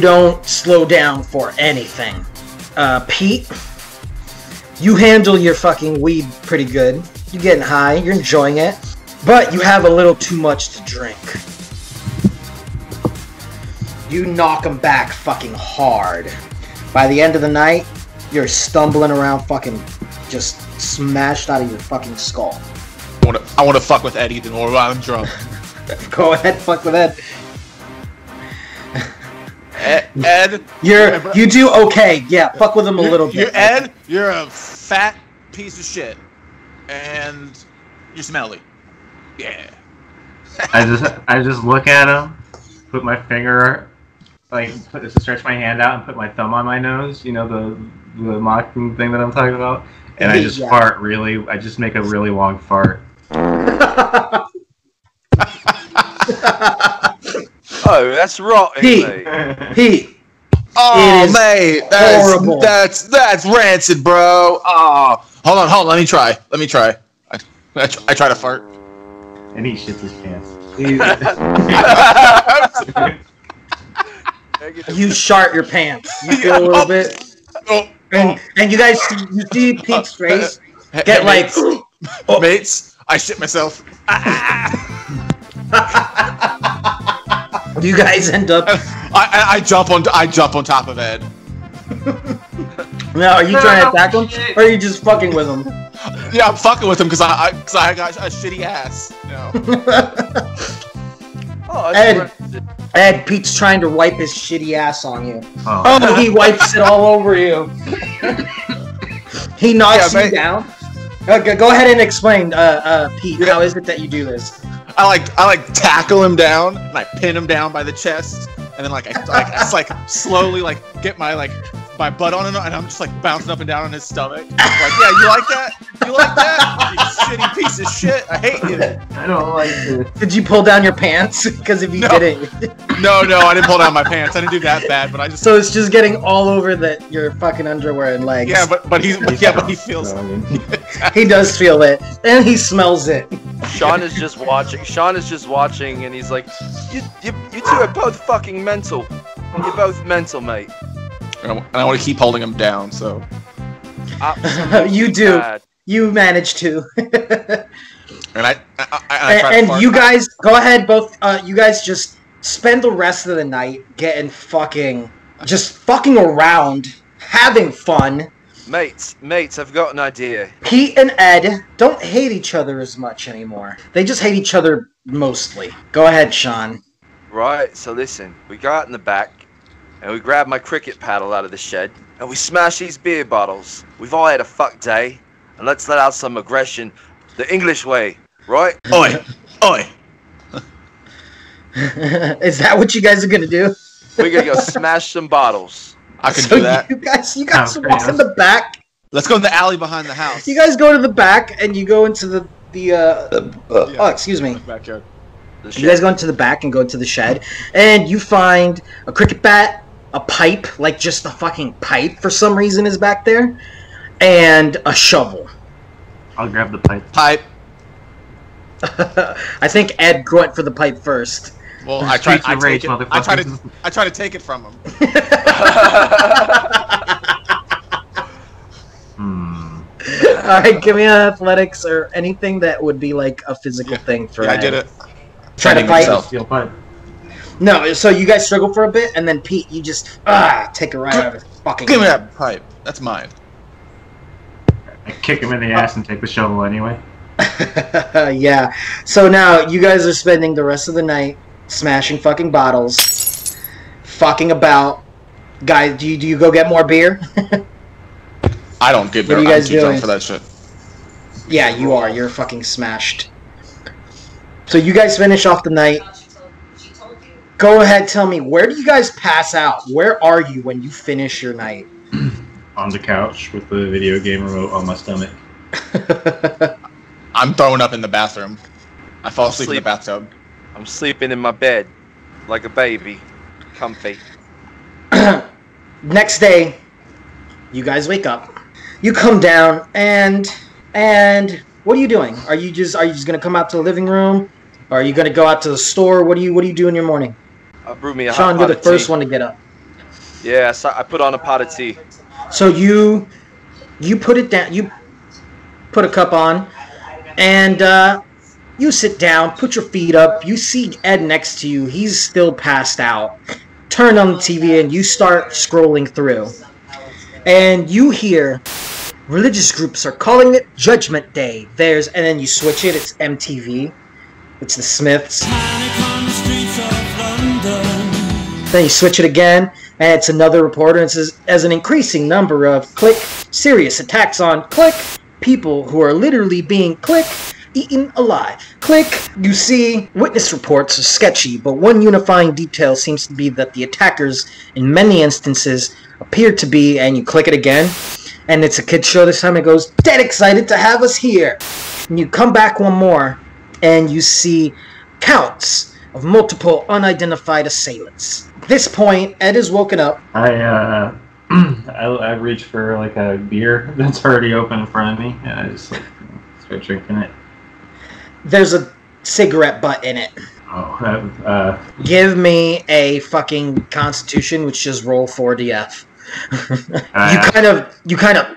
don't slow down for anything. Pete, you handle your fucking weed pretty good. You're getting high. You're enjoying it. But you have a little too much to drink. You knock them back fucking hard. By the end of the night, you're stumbling around fucking just smashed out of your fucking skull. I want to fuck with Eddie then or while I'm drunk. Go ahead, fuck with Ed. Ed, You do okay. Yeah, fuck with him a little bit. Ed, you're a fat piece of shit, and you're smelly. Yeah. I just look at him, put my finger, stretch my hand out and put my thumb on my nose. You know the mocking thing that I'm talking about, and I just fart really. I just make a really long fart. Oh, that's rotten, mate. Pete, Oh, It is mate, horrible. that's rancid, bro. Oh, hold on. Let me try. I try to fart. And he shits his pants. You shart your pants. You feel a little bit. And you guys see Pete's face get like mates, I shit myself. you guys end up. I jump on top of Ed. Now, are you trying to attack him, or are you just fucking with him? Yeah, I'm fucking with him because I got a shitty ass. No. Ed, Pete's trying to wipe his shitty ass on you. Oh. He wipes it all over you. He knocks you down. Okay, go ahead and explain, Pete. How is it that you do this? I like tackle him down and I pin him down by the chest, and then I slowly get my butt on him, and I'm just bouncing up and down on his stomach. Yeah, you like that? You like that? You shitty piece of shit! I hate you. I don't like this. Did you pull down your pants? Because if you didn't, no, I didn't pull down my pants. I didn't do that bad, but I just. So it's just getting all over your fucking underwear and legs. Yeah, but he feels. He does feel it, and he smells it. Shaun is just watching, and he's like, "You two are both fucking mental. You're both mental, mate." And I want to keep holding him down, so. You do. Bad. You manage to. And I and you guys go ahead. Both you guys just spend the rest of the night getting fucking around, having fun. Mates, I've got an idea. Pete and Ed don't hate each other as much anymore. They just hate each other mostly. Go ahead, Shaun. Right, so listen, we go out in the back, and we grab my cricket paddle out of the shed, and we smash these beer bottles. We've all had a fuck day, and let's let out some aggression the English way, right? Oi! Is that what you guys are gonna do? We're gonna go smash some bottles. I can do that. You guys walk in the back. Let's go in the alley behind the house. You guys go to the back, and you go into the oh, excuse me. Backyard. You guys go into the back and go into the shed, and you find a cricket bat, a pipe, just a fucking pipe for some reason is back there, and a shovel. I'll grab the pipe. I think Ed went for the pipe first. Well, I try to take it from him. Alright, give me an athletics or anything that would be like a physical thing for Ed. I did it. Try to fight. Steel pipe. No, so you guys struggle for a bit, and then Pete, you just take it right out of his fucking Give me that pipe. That's mine. I kick him in the ass and take the shovel anyway. Yeah. So now you guys are spending the rest of the night smashing fucking bottles, fucking about. Guys, do you go get more beer? I don't get beer. What are you guys I'm too drunk doing? for that shit. Yeah, you are. You're fucking smashed. So you guys finish off the night. Go ahead, tell me, where do you guys pass out? Where are you when you finish your night? On the couch with the video game remote on my stomach. I'm throwing up in the bathroom. I fall asleep in the bathtub. I'm sleeping in my bed like a baby, comfy. Next day, you guys wake up. You come down and what are you doing? Are you just gonna come out to the living room? Or are you gonna go out to the store? What do you do in your morning? I brew me a hot Shaun, you're pot the of first tea. one to get up. Yeah, so I put on a pot of tea. So you put it down. You put a cup on, and you sit down. Put your feet up. You see Ed next to you. He's still passed out. Turn on the TV, and you start scrolling through, and you hear religious groups are calling it Judgment Day. And then you switch it. It's MTV. It's the Smiths. Then you switch it again, and it's another reporter. It says, as an increasing number of serious attacks on people who are literally being eaten alive. You see, witness reports are sketchy, but one unifying detail seems to be that the attackers, in many instances, appear to be, and you click it again, and it's a kid's show this time. It goes, dead excited to have us here. And you come back one more, and you see counts of multiple unidentified assailants. At this point, Ed is woken up. I reach for like a beer that's already open in front of me, and I just like start drinking it. There's a cigarette butt in it. Oh, Give me a fucking Constitution, which just roll 4DF. You kind of,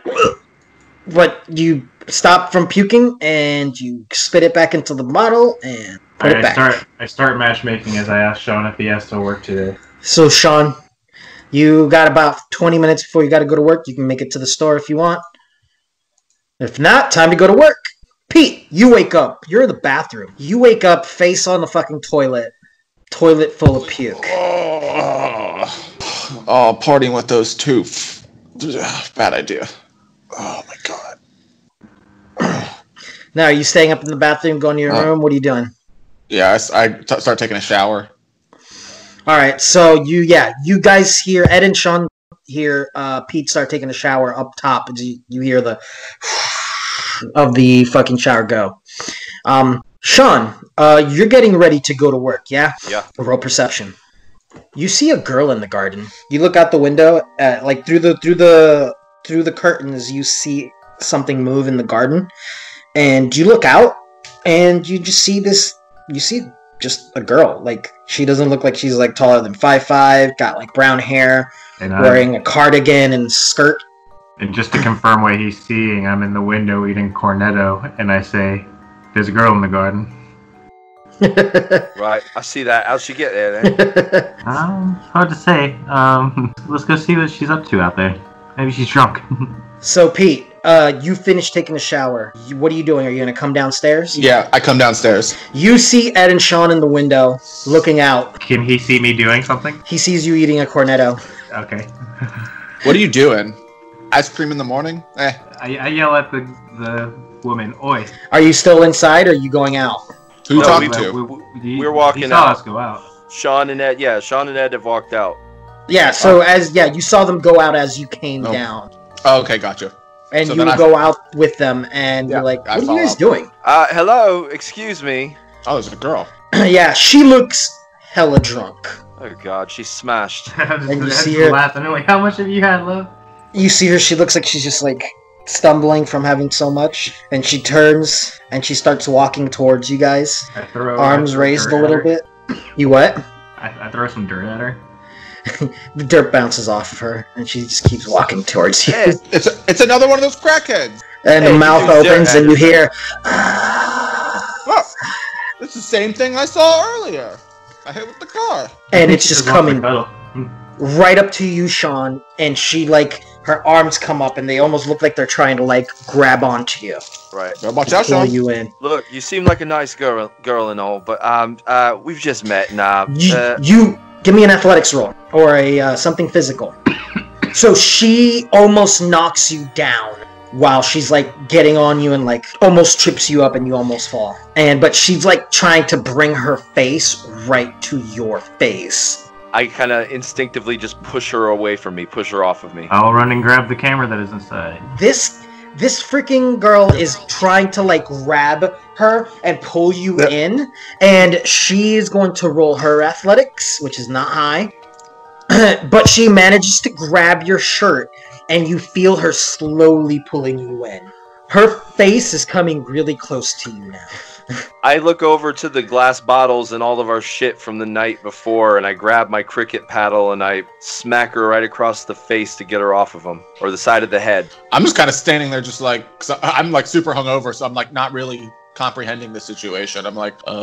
but you stop from puking and you spit it back into the bottle and put it back. I start matchmaking as I ask Shaun if he has to work today. So Shaun, you got about 20 minutes before you got to go to work. You can make it to the store if you want. If not, time to go to work. Pete, you wake up. You're in the bathroom. You wake up face on the fucking toilet. Toilet full of puke. Oh, partying with those two. Bad idea. Oh my god. Now, are you staying up in the bathroom, going to your room? What are you doing? Yeah, I start taking a shower. All right, so you guys hear, Ed and Shaun hear Pete start taking a shower up top. You hear the of the fucking shower go. Shaun, you're getting ready to go to work, yeah? Yeah. Roll perception. You see a girl in the garden. You look out the window, like through the curtains. You see something move in the garden, and you look out, and you just see this. You see just a girl. Like, she doesn't look like she's like taller than 5'5", got like brown hair, and wearing a cardigan and skirt. And just to confirm what he's seeing, I'm in the window eating cornetto, and I say, "There's a girl in the garden." Right, I see that. How'd she get there then? Hard to say. Let's go see what she's up to out there. Maybe she's drunk. So, Pete, you finished taking a shower. What are you doing? Are you going to come downstairs? Yeah, I come downstairs. You see Ed and Shaun in the window, looking out. Can he see me doing something? He sees you eating a cornetto. Okay. What are you doing? Ice cream in the morning? I yell at the woman, "Oi!" Are you still inside, or are you going out? Who you talking to? We're walking he saw out. us go out. Shaun and Ed have walked out. Yeah, so you saw them go out as you came down. Oh, okay, gotcha. And so you go out with them, and you're like, what are you guys doing? Hello, excuse me. Oh, there's a girl. Yeah, she looks hella drunk. Oh god, she's smashed. And you see her laughing. I'm like, how much have you had, love? You see her, she looks like she's just like stumbling from having so much, and she turns and she starts walking towards you guys. Arms raised a little bit. You what? I throw some dirt at her. The dirt bounces off of her, and she just keeps walking towards you. Hey, it's another one of those crackheads. And the mouth opens, and you hear. Oh, it's the same thing I saw earlier. I hit with the car. And it's just coming right up to you, Shaun, and she her arms come up, and they almost look like they're trying to grab onto you. Right. Watch out, Shaun. Pull you in. Look, you seem like a nice girl and all, but we've just met now. You give me an athletics roll or a something physical. So she almost knocks you down while she's getting on you and almost trips you up, and you almost fall. But she's trying to bring her face right to your face. I kind of instinctively just push her away from me, push her off of me. I'll run and grab the camera that is inside. This freaking girl is trying to grab her and pull you in, and she's going to roll her athletics, which is not high. But she manages to grab your shirt, and you feel her slowly pulling you in. Her face is coming really close to you now. I look over to the glass bottles and all of our shit from the night before, and I grab my cricket paddle and I smack her right across the face to get her off of them, or the side of the head. I'm just kind of standing there just cause I'm super hungover, so I'm not really comprehending the situation. I'm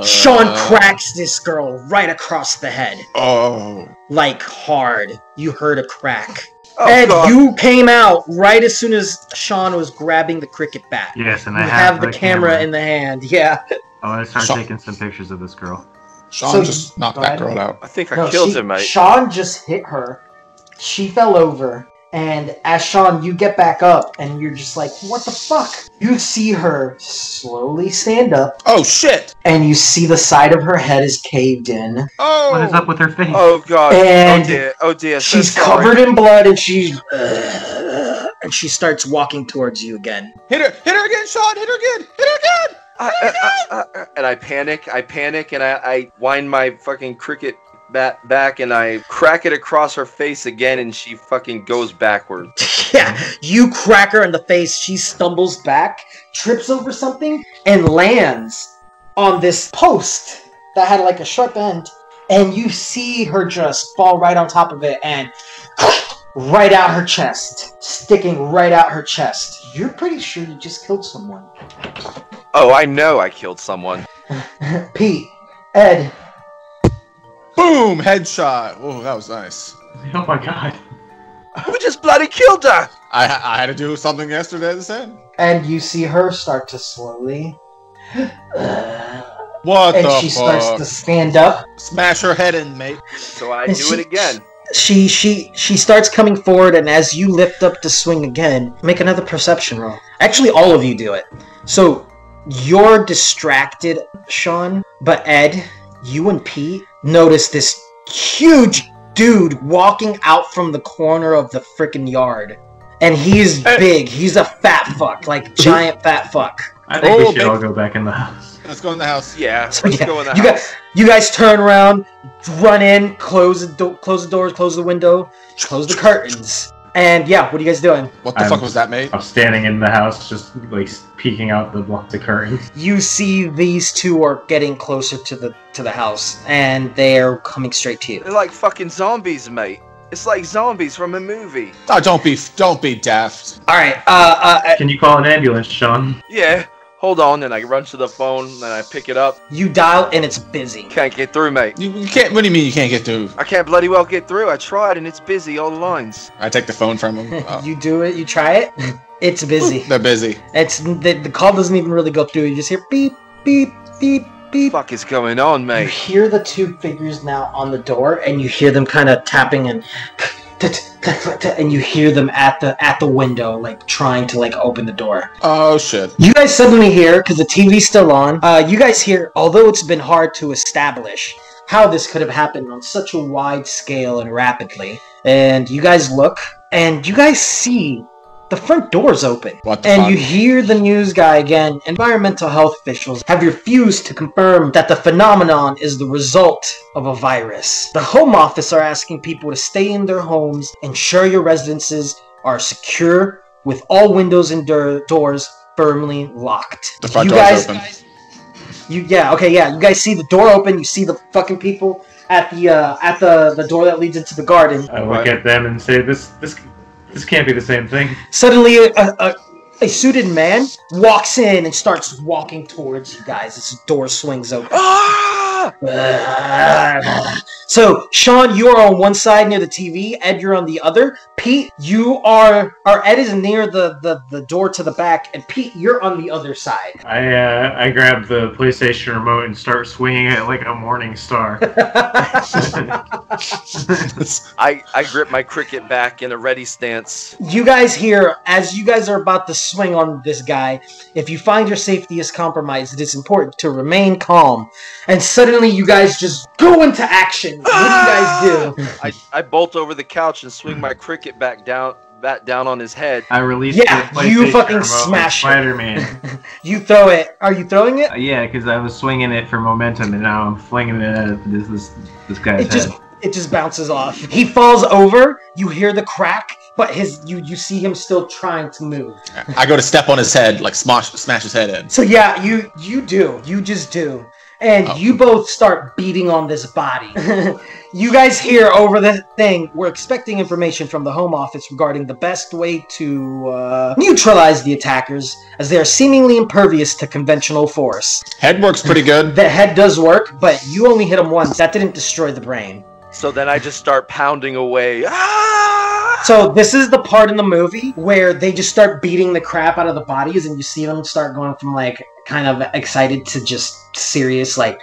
Shaun cracks this girl right across the head. Oh. Hard. You heard a crack. Oh, Ed, God. You came out right as soon as Shaun was grabbing the cricket bat. Yes, and you I have the camera in the hand. Yeah. I want to start taking some pictures of this girl. Shaun just knocked that girl out. I think I killed her, mate. Shaun just hit her. She fell over. And as Shaun, you get back up, and you're just like, what the fuck? You see her slowly stand up. Oh, shit! And you see the side of her head is caved in. Oh! What is up with her face? Oh, God. And oh, dear. She's covered in blood, and she starts walking towards you again. Hit her again, Shaun! Hit her again! And I panic, and I wind my fucking cricket bat back, and I crack it across her face again, and she fucking goes backward. Yeah, you crack her in the face. She stumbles back, trips over something, and lands on this post that had like a sharp end. And you see her just fall right on top of it and right out her chest, sticking right out her chest. You're pretty sure you just killed someone. Oh, I know I killed someone. Pete, Ed. Boom! Headshot. Oh, that was nice. Oh my god. We just bloody killed her! I had to do something yesterday the same. And you see her start to slowly... What and the she fuck? starts to stand up. Smash her head in, mate. So I And do it again. She starts coming forward, and as you lift up to swing again, make another perception roll. Actually, all of you do it. So you're distracted, Shaun, but Ed, you and Pete notice this huge dude walking out from the corner of the frickin' yard. And he's big. He's a fat fuck, like giant fat fuck. I think we should all go back in the house. Let's go in the house. Yeah, So, let's yeah, go in the you house. You guys turn around, run in, close the doors, close the window, close the curtains, and yeah, what are you guys doing? What the fuck was that, mate? I'm standing in the house, just like peeking out the curtains. You see these two are getting closer to the house, and they're coming straight to you. They're like fucking zombies, mate. It's like zombies from a movie. Oh, don't be daft. All right, Can you call an ambulance, Shaun? Yeah. Hold on, and I run to the phone, and I pick it up. you dial, and it's busy. Can't get through, mate. You can't. What do you mean you can't get through? I can't bloody well get through. I tried, and it's busy, all the lines. I take the phone from him. Oh. You do it. You try it. It's busy. They're busy. It's the call doesn't even really go through. You just hear beep, beep, beep, beep. What the fuck is going on, You mate? hear the two figures now on the door, and you hear them kind of tapping and you hear them at the window, like trying to like open the door. Oh shit. You guys suddenly hear, because the TV's still on. You guys hear, although it's been hard to establish how this could have happened on such a wide scale and rapidly, and you guys look, and you guys see the front door's open. What the And fuck? you hear the news guy again. Environmental health officials have refused to confirm that the phenomenon is the result of a virus. The Home Office are asking people to stay in their homes, ensure your residences are secure, with all windows and doors firmly locked. The front you door's guys, open. You guys see the door open. You see the fucking people at the door that leads into the garden. I look at them and say, this can't be the same thing. Suddenly, a suited man walks in and starts walking towards you guys as the door swings open. Ah! So, Shaun, you are on one side near the TV. Ed, you're on the other. Pete, Ed is near the door to the back, and Pete, you're on the other side. I grab the PlayStation remote and start swinging it like a morning star. I grip my cricket back in a ready stance. You guys hear, as you guys are about to swing on this guy, if you find your safety is compromised, it is important to remain calm. And suddenly you guys just go into action. What do you guys do? I bolt over the couch and swing my cricket back down on his head. I release Yeah, the PlayStation you fucking remote smash it. like Spider-Man. You throw it. Are you throwing it? Yeah, because I was swinging it for momentum, and now I'm flinging it at this guy's head. It just bounces off. He falls over. You hear the crack, but you see him still trying to move. I go to step on his head, like smash his head in. So yeah, you just do. And you both start beating on this body. You guys hear over the thing, we're expecting information from the Home Office regarding the best way to neutralize the attackers, as they are seemingly impervious to conventional force. Head works pretty good. The head does work, but you only hit him once. That didn't destroy the brain. So then I just start pounding away. Ah! So this is the part in the movie where they just start beating the crap out of the bodies, and you see them start going from like kind of excited to just serious, like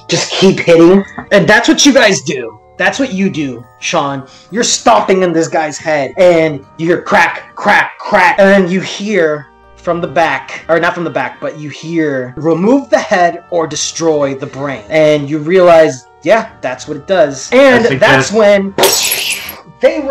just keep hitting. And that's what you guys do. That's what you do, Shaun. You're stomping in this guy's head, and you hear crack, crack, crack, and then you hear from the back, or not from the back, but you hear remove the head or destroy the brain. And you realize, yeah, that's what it does. And that's when they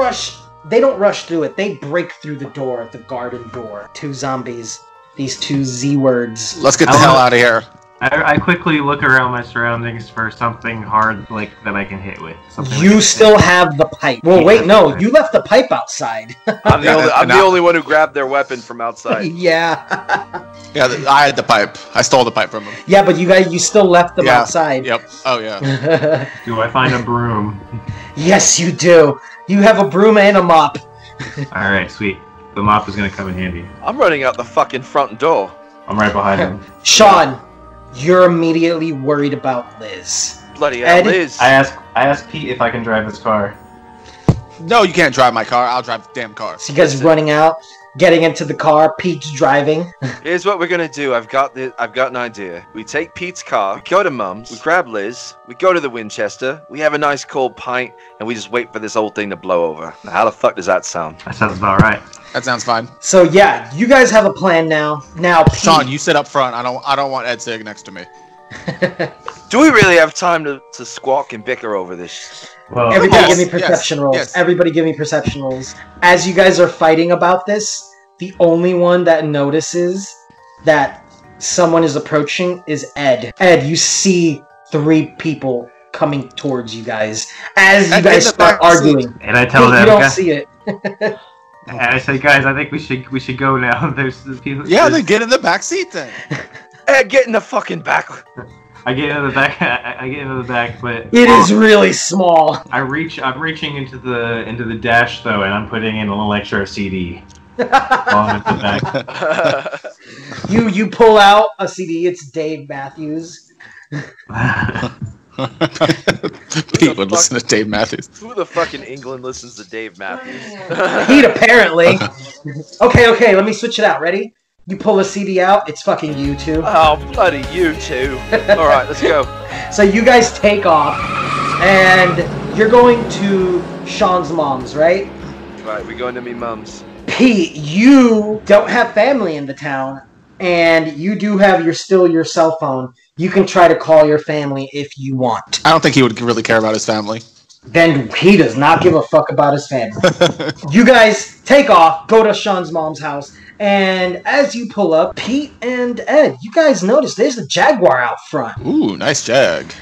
don't rush through it. They break through the door, the garden door. Two zombies these two Z words. Let's get the hell out of here. I quickly look around my surroundings for something hard like that I can hit with. You still have the pipe. Well, wait, no, you left the pipe outside. I'm the only one who grabbed their weapon from outside. Yeah. Yeah, I had the pipe. I stole the pipe from him. Yeah, but you still left them outside. Yep. Oh yeah. Do I find a broom? Yes, you do. You have a broom and a mop. All right, sweet. The mop is gonna come in handy. I'm running out the fucking front door. I'm right behind him. Shaun, you're immediately worried about Liz. Bloody hell, Ed? Liz. I ask Pete if I can drive his car. No, you can't drive my car. I'll drive the damn car. So you guys running out, getting into the car. Pete's driving. Here's what we're gonna do. I've got an idea. We take Pete's car, we go to Mum's, we grab Liz, we go to the Winchester, we have a nice cold pint, and we just wait for this whole thing to blow over. Now, how the fuck does that sound? That sounds about right. That sounds fine. So yeah, you guys have a plan now. Now, Pete, Shaun, you sit up front. I don't want Ed sitting next to me. Do we really have time to squawk and bicker over this? Well, everybody Yes, give me perception yes, rolls. yes. Everybody give me perception rolls. As you guys are fighting about this, the only one that notices that someone is approaching is Ed. Ed, you see 3 people coming towards you guys as you Ed, guys in the start back seat. arguing. and I tell Pete, them, you don't guys, see it. and I say, guys, I think we should go now. There's people. Yeah, then get in the back seat then. Ed, get in the fucking back. I get into the back. I get into the back, but It is really small. I'm reaching into the dash though, and I'm putting in a little extra CD. While I'm at the back. You pull out a CD. It's Dave Matthews. Pete would listen to Dave Matthews. Who the fuck in England listens to Dave Matthews? Pete, apparently. Okay, let me switch it out. Ready? You pull a CD out, it's fucking U2. Oh, bloody you two. Alright, let's go. So you guys take off, and you're going to Shaun's mom's, right? Right, we're going to me mum's. Pete, you don't have family in the town, and you do have your cell phone. You can try to call your family if you want. I don't think he would really care about his family. Then he does not give a fuck about his family. You guys take off, go to Shaun's mom's house, and as you pull up, Pete and Ed, you guys notice there's a Jaguar out front. Ooh, nice Jag.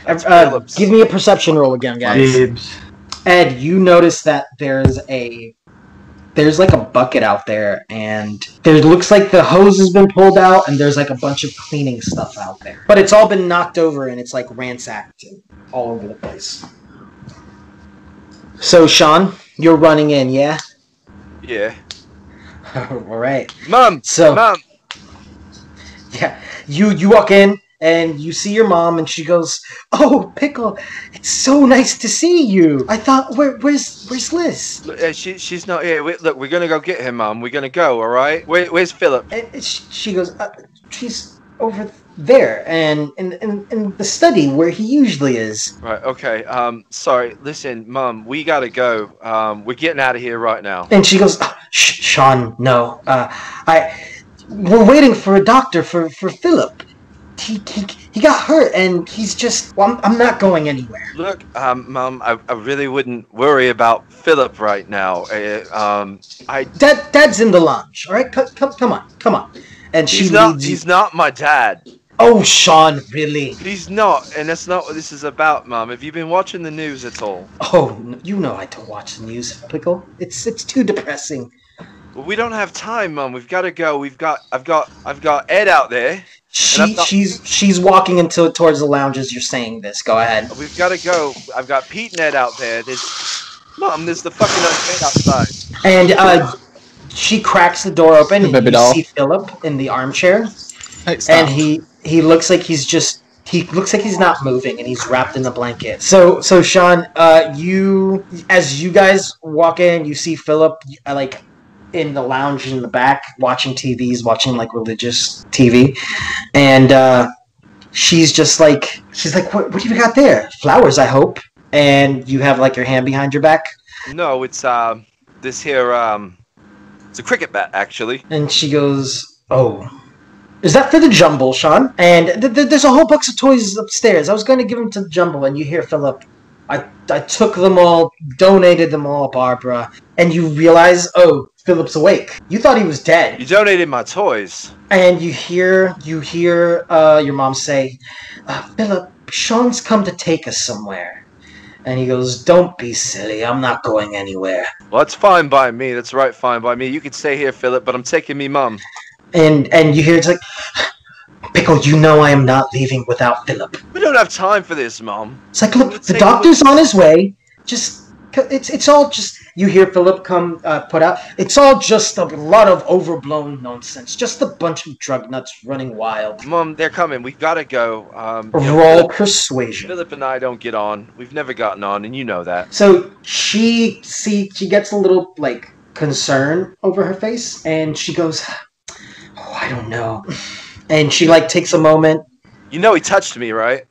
Give me a perception roll again, guys. Dibs. Ed, you notice that there's like a bucket out there, and there looks like the hose has been pulled out, and there's like a bunch of cleaning stuff out there. But it's all been knocked over, and it's like ransacked all over the place. So, Shaun, you're running in, yeah? Yeah. All right. Mum! So, Mum! yeah, you walk in, and you see your mom, and she goes, "Oh, Pickle, it's so nice to see you. I thought, where's Liz?" Look, she's not here. Look, we're gonna go get her, Mum. We're gonna go, alright? Where's Philip? And she goes, "She's over there, and in the study where he usually is." Right, okay. Sorry. Listen, Mum, we gotta go. We're getting out of here right now. And she goes, Shaun, no. We're waiting for a doctor for Philip. He got hurt, and he's just... Well, I'm not going anywhere. Look, Mum, I really wouldn't worry about Philip right now. Dad's in the lounge, all right? Come on. And she leads you. He's not my dad. Oh, Shaun, really? He's not, and that's not what this is about, Mum. Have you been watching the news at all? Oh, you know I don't watch the news, Pickle. It's too depressing. Well, we don't have time, Mum. We've got to go. I've got Ed out there. She's walking towards the lounge as you're saying this. Go ahead. We've got to go. I've got Pete and Ed out there. Mum, there's the fucking Ed outside. And she cracks the door open, and Baby you doll. see Philip in the armchair. Hey, stop. And he looks like he's not moving, and he's wrapped in a blanket. So Shaun, as you guys walk in, you see Philip like in the lounge in the back watching watching like religious TV, and she's like, what do you got there? Flowers, I hope. And you have like your hand behind your back. No, it's this here it's a cricket bat actually. And she goes, "Oh. Is that for the Jumble, Shaun?" And there's a whole box of toys upstairs. I was going to give them to the Jumble, and you hear Philip, I took them all, donated them all, Barbara. And you realize, oh, Philip's awake. You thought he was dead. You donated my toys. And you hear your mom say, Philip, Shaun's come to take us somewhere. And he goes, don't be silly, I'm not going anywhere. Well, that's fine by me. That's right, fine by me. You can stay here, Philip, but I'm taking me mum. And you hear it's like, Pickle, you know I am not leaving without Philip. We don't have time for this, Mom. It's like, look, the doctor's on his way. It's all just, you hear Philip come put out, it's all just a lot of overblown nonsense. Just a bunch of drug nuts running wild. Mom, they're coming. We've got to go. Roll persuasion. Philip and I don't get on. We've never gotten on, and you know that. So she gets a little, like, concern over her face, and she goes, oh, I don't know. And she, like, takes a moment. You know he touched me, right?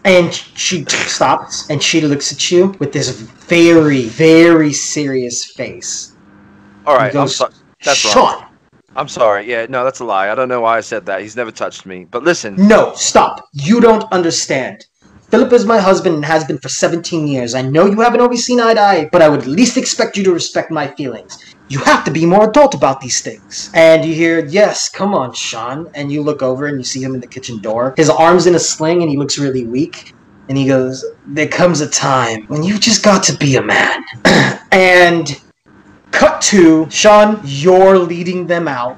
And she stops, and she looks at you with this very, very serious face. All right, goes, I'm sorry. That's Shaun. wrong. I'm sorry. Yeah, no, that's a lie. I don't know why I said that. He's never touched me. But listen. No, stop. You don't understand. Philip is my husband and has been for 17 years. I know you haven't always seen eye to eye, but I would at least expect you to respect my feelings. You have to be more adult about these things. And you hear, yes, come on, Shaun. And you look over and you see him in the kitchen door. His arm's in a sling and he looks really weak. And he goes, there comes a time when you've just got to be a man. And cut to, Shaun, you're leading them out.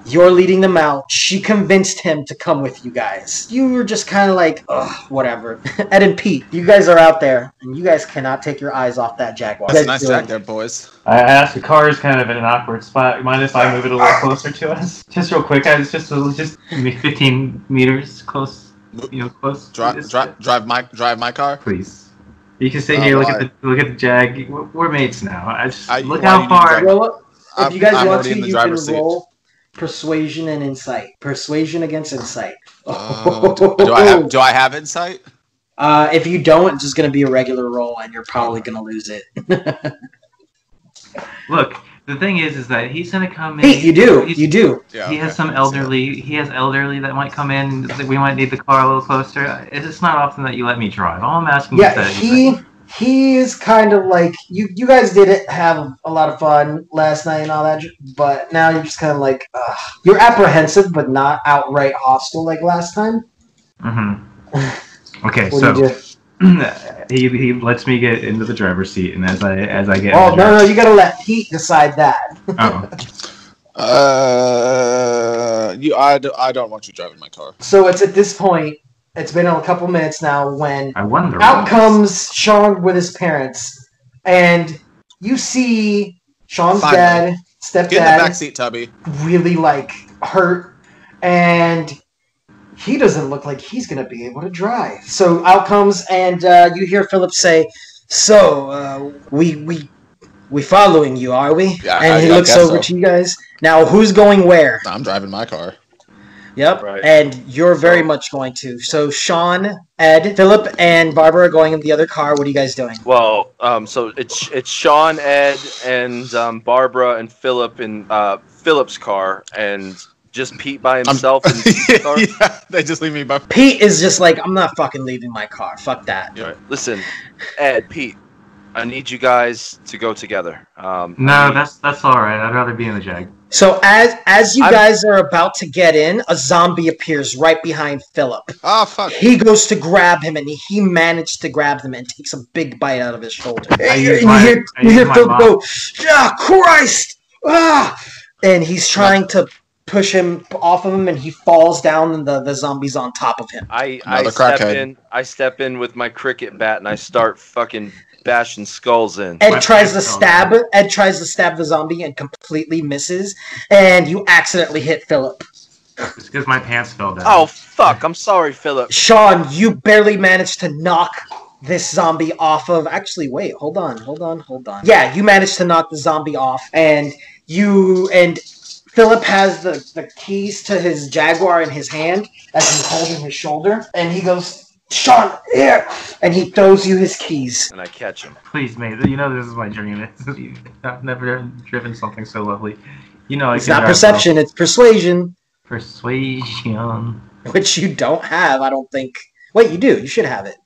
She convinced him to come with you guys. You were just kind of like, ugh, whatever. Ed and Pete, you guys are out there, and you guys cannot take your eyes off that Jaguar. That's a nice Jag there, boys. I asked, the car is kind of in an awkward spot. Mind if I move it a little closer to us? Just real quick, guys. Just 15 meters close. Close. Drive my car. Please. You can stay here. Look at the Jag. We're mates now. Look how how far. Well, if you guys I'm want to, in the you can driver's seat. roll persuasion and insight. Persuasion against insight. Do I have insight? If you don't, it's just going to be a regular roll, and you're probably going to lose it. Look, the thing is that he's going to come in. Hey, you do. Yeah, he has some elderly. He has elderly that might come in. We might need the car a little closer. It's not often that you let me drive. All I'm asking is that. He is kind of like you guys did have a lot of fun last night and all that, but now you're just kind of like you're apprehensive but not outright hostile like last time. Okay, so he lets me get into the driver's seat, and as I get no, you gotta let Pete decide that. I don't want you driving my car. So it's at this point. It's been a couple minutes now when out comes Shaun with his parents, and you see Shaun's stepdad, get in the back seat, Tubby, really like hurt, and he doesn't look like he's gonna be able to drive. So out comes, and you hear Philip say, "So we following you, are we?" Yeah, and he looks over to you guys. Now, who's going where? I'm driving my car. Yep, right. And you're very much going to. So Shaun, Ed, Philip, and Barbara are going in the other car. What are you guys doing? Well, so it's Shaun, Ed, and Barbara and Philip in Philip's car, and just Pete by himself in the car. Yeah, they just leave me by. Pete is just like, I'm not fucking leaving my car. Fuck that. Right. Listen, Ed, Pete, I need you guys to go together. No, that's all right. I'd rather be in the Jag. So as you guys are about to get in, a zombie appears right behind Philip. Oh, fuck. He goes to grab him, and he managed to grab them and takes a big bite out of his shoulder. You hear Philip go, "Yeah, Christ!" Ah! And he's trying to push him off of him, and he falls down, and the zombie's on top of him. I step in with my cricket bat, and I start fucking bashing skulls in. Ed tries to stab the zombie and completely misses, and you accidentally hit Philip. It's because my pants fell down. Oh fuck! I'm sorry, Philip. Shaun, you barely managed to knock this zombie off of. Actually, wait, hold on. Yeah, you managed to knock the zombie off, and Philip has the keys to his Jaguar in his hand as he's holding his shoulder, and he goes, "Shaun, here!" And he throws you his keys. And I catch him. Please, mate. You know this is my dream. I've never driven something so lovely. You know, it's not perception, it's persuasion. Persuasion. Which you don't have, I don't think. Wait, you do. You should have it.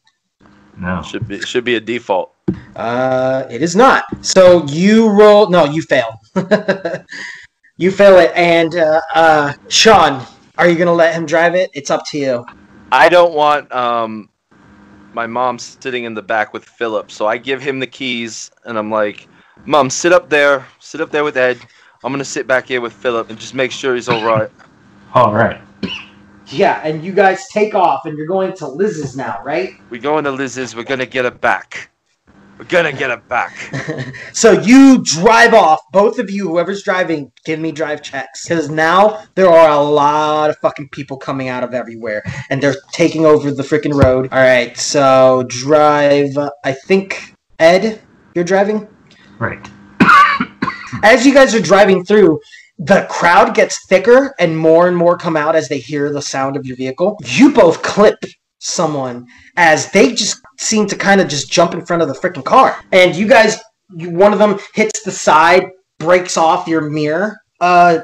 No. Should be a default. It is not. So you roll. No, you fail. You fail it. And Shaun, are you gonna let him drive it? It's up to you. I don't want my mom sitting in the back with Philip, so I give him the keys, and I'm like, Mom, sit up there with Ed. I'm gonna sit back here with Philip and just make sure he's all right. All right. Yeah, and you guys take off, and you're going to Liz's now, right? We're going to Liz's. We're gonna get it back. We're gonna get it back. So you drive off. Both of you, whoever's driving, give me drive checks. Because now there are a lot of fucking people coming out of everywhere. And they're taking over the freaking road. Alright, so drive. I think, Ed, you're driving? Right. As you guys are driving through, the crowd gets thicker and more come out as they hear the sound of your vehicle. You both clip someone as they just seem to kind of just jump in front of the freaking car. And you guys, one of them hits the side, breaks off your mirror.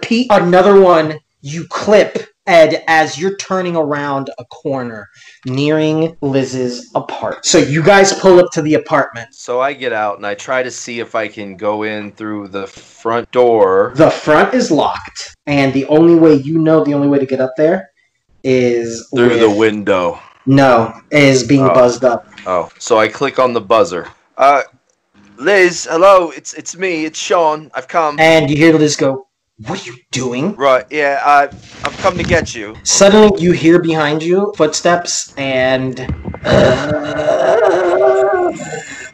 Pete, another one, you clip Ed as you're turning around a corner, nearing Liz's apartment. So you guys pull up to the apartment. So I get out and I try to see if I can go in through the front door. The front is locked, and the only way to get up there is Through the window. No, is being buzzed up. Oh, so I click on the buzzer. Liz, hello, it's me, it's Shaun. I've come. And you hear Liz go, "What are you doing?" Right, yeah, I've come to get you. Suddenly, you hear behind you footsteps, and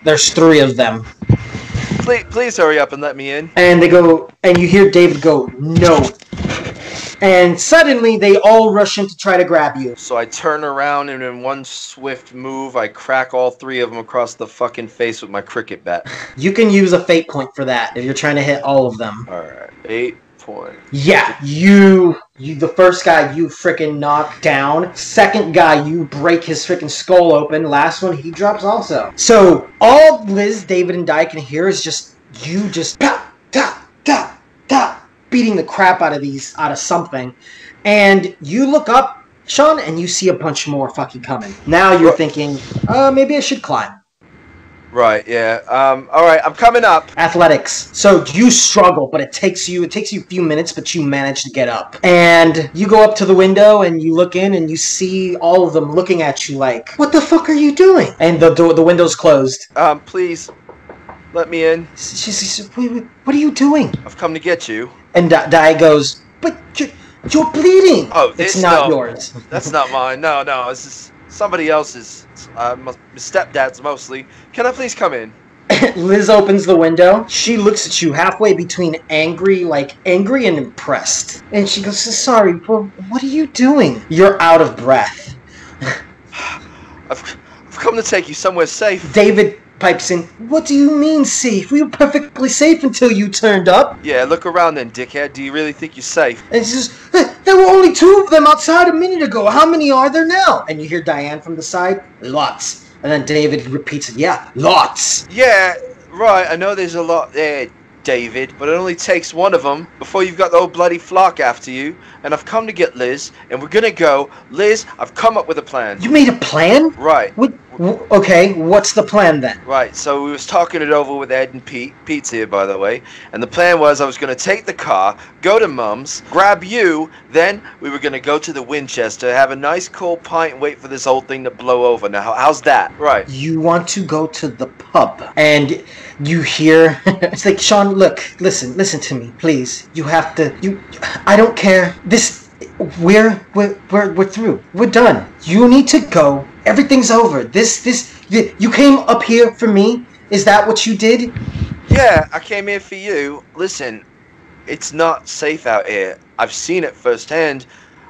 there's 3 of them. Please hurry up and let me in. And they go, and you hear David go, "No." And suddenly, they all rush in to try to grab you. So I turn around, and in one swift move, I crack all 3 of them across the fucking face with my cricket bat. You can use a fate point for that if you're trying to hit all of them. Alright, 8 points. Yeah, you the first guy you freaking knock down. Second guy, you break his freaking skull open. Last one, he drops also. So all Liz, David, and Di can hear is just you just tap, tap, tap, tap, beating the crap out of something. And you look up, Shaun, and you see a bunch more fucking coming. Now you're thinking, maybe I should climb. Right, yeah. Alright, I'm coming up. Athletics. So you struggle, but it takes you a few minutes, but you manage to get up. And you go up to the window and you look in and you see all of them looking at you like, "What the fuck are you doing?" And the window's closed. Please, let me in. She says, "What are you doing?" I've come to get you. And Di goes, "But you're bleeding." Oh, it's not yours. That's not mine. No, this is somebody else's. My stepdad's mostly. Can I please come in? Liz opens the window. She looks at you halfway between angry and impressed. And she goes, "Sorry, but what are you doing?" You're out of breath. I've come to take you somewhere safe. David pipes in, "What do you mean safe? We were perfectly safe until you turned up." Yeah, look around then, dickhead. Do you really think you're safe? And she says, "There were only 2 of them outside a minute ago. How many are there now?" And you hear Diane from the side, "Lots." And then David repeats it, "Yeah, lots." Yeah, right. I know there's a lot there, David, but it only takes one of them before you've got the whole bloody flock after you. And I've come to get Liz, and we're gonna go. Liz, I've come up with a plan. You made a plan? Right. Okay, what's the plan then? Right, so we was talking it over with Ed and Pete. Pete's here, by the way. And the plan was I was going to take the car, go to Mum's, grab you, then we were going to go to the Winchester, have a nice cold pint, and wait for this whole thing to blow over. Now, how's that? Right. You want to go to the pub, and you hear, it's like, "Shaun, look, listen to me, please. You have to, I don't care. We're through. We're done. You need to go. Everything's over. You came up here for me? Is that what you did?" Yeah, I came here for you. Listen, it's not safe out here. I've seen it firsthand.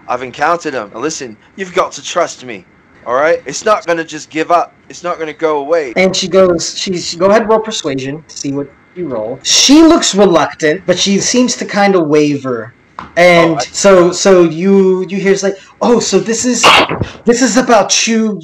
I've encountered them. Now listen, you've got to trust me. Alright? It's not going to just give up. It's not going to go away. And she goes, go ahead and roll persuasion to see what you roll. She looks reluctant, but she seems to kind of waver. And so you hear it's like, "Oh, so this is about you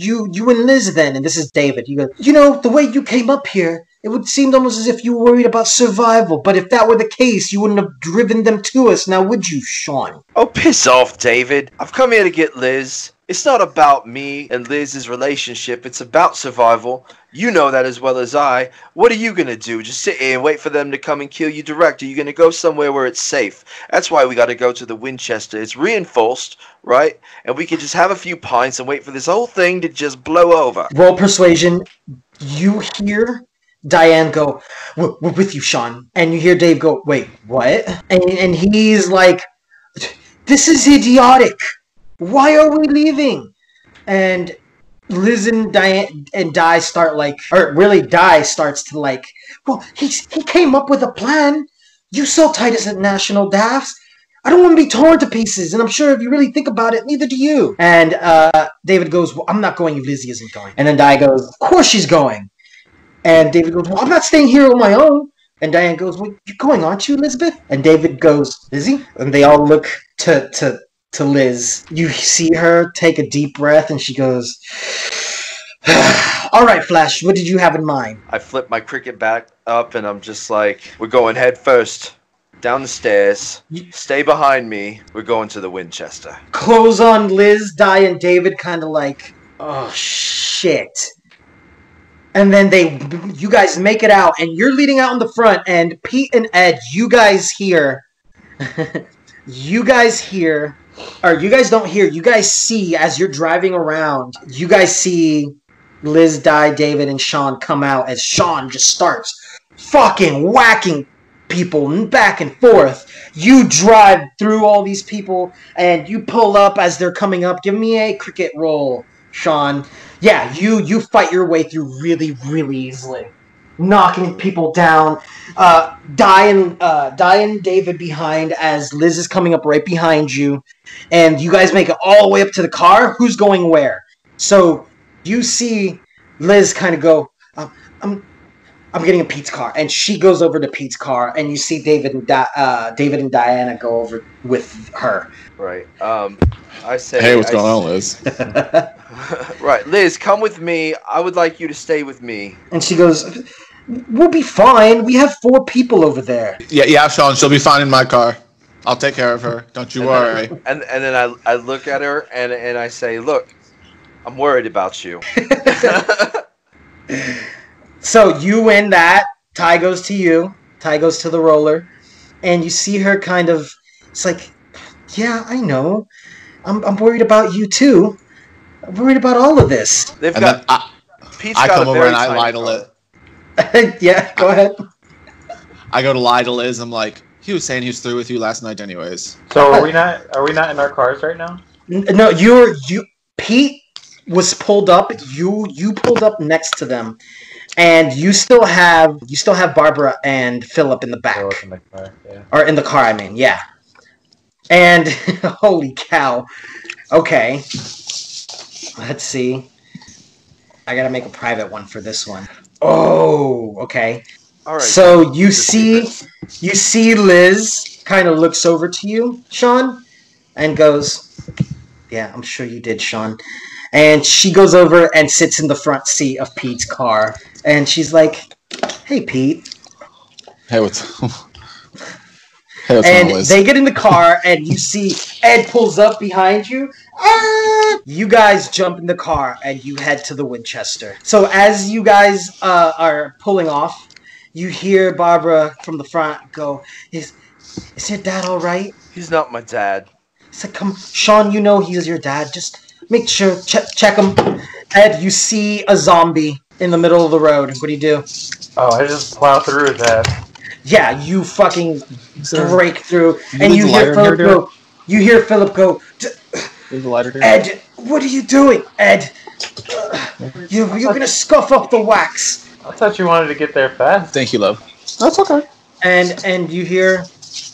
and Liz then." And this is David. You go, "The way you came up here, it would seem almost as if you were worried about survival. But if that were the case, you wouldn't have driven them to us, now would you, Shaun?" Oh, piss off, David. I've come here to get Liz. It's not about me and Liz's relationship. It's about survival. You know that as well as I. What are you going to do? Just sit here and wait for them to come and kill you direct? Are you going to go somewhere where it's safe? That's why we got to go to the Winchester. It's reinforced, right? And we can just have a few pints and wait for this whole thing to just blow over. Roll persuasion. You hear Diane go, we're with you, Shaun. And you hear Dave go, wait, what? And he's like, this is idiotic. Why are we leaving? And Liz and Diane and Di start like, or really Di starts to like, well, he came up with a plan. You saw Titus at National Daffs. I don't want to be torn to pieces, and I'm sure if you really think about it, neither do you. And David goes, well, I'm not going if Lizzie isn't going. And then Di goes, of course she's going. And David goes, well, I'm not staying here on my own. And Diane goes, well, you're going, aren't you, Elizabeth? And David goes, Lizzie? And they all look to Liz. You see her take a deep breath, and she goes, all right, Flash, what did you have in mind? I flip my cricket bat up, and I'm just like, we're going head first. Down the stairs. Stay behind me. We're going to the Winchester. Close on Liz, Di, and David kind of like, oh, shit. And then you guys make it out, and you're leading out in the front, and Pete and Ed, you guys hear, you guys don't hear, you guys see as you're driving around, you guys see Liz, Di, David, and Shaun come out as Shaun just starts fucking whacking people back and forth. You drive through all these people, and you pull up as they're coming up. Give me a cricket roll, Shaun. Yeah, you fight your way through really, really easily, knocking people down. Di and David behind as Liz is coming up right behind you, and you guys make it all the way up to the car. Who's going where? So you see Liz kind of go, I'm getting a Pete's car, and she goes over to Pete's car, and you see David and Diana go over with her. Right. I say, hey, what's going on, Liz? Right, Liz, come with me. I would like you to stay with me. And she goes, we'll be fine. We have 4 people over there. Yeah, Shaun, she'll be fine in my car. I'll take care of her. Don't you worry. And then I look at her and I say, look, I'm worried about you. So you win that. Ty goes to you. Ty goes to the roller. And you see her kind of, it's like, yeah, I know. I'm worried about you too. I'm worried about all of this. They've and got. I come over and I lie to Liz. Yeah, go ahead. I go to lie to Liz. I'm like, he was saying he was through with you last night, anyways. So are we not in our cars right now? No, Pete was pulled up. You pulled up next to them, and you still have Barbara and Philip in the back. In the car, yeah. Or in the car, I mean, yeah. And holy cow. Okay. Let's see. I gotta make a private one for this one. Oh, okay. All right. So you see Liz kind of looks over to you, Shaun, and goes, yeah, I'm sure you did, Shaun. And she goes over and sits in the front seat of Pete's car. And she's like, hey, Pete. Hey, what's on, Liz? They get in the car, and you see Ed pulls up behind you. You guys jump in the car, and you head to the Winchester. So as you guys are pulling off, you hear Barbara from the front go, is your dad all right? He's not my dad. It's like, come, Shaun, you know he's your dad. Just make sure, check him. Ed, you see a zombie in the middle of the road. What do you do? Oh, I just plow through with that. Yeah, you fucking break through, and you hear Philip go. You hear Philip go. Ed, what are you doing, Ed? You're gonna scuff up the wax. I thought you wanted to get there fast. Thank you, love. That's okay. And you hear,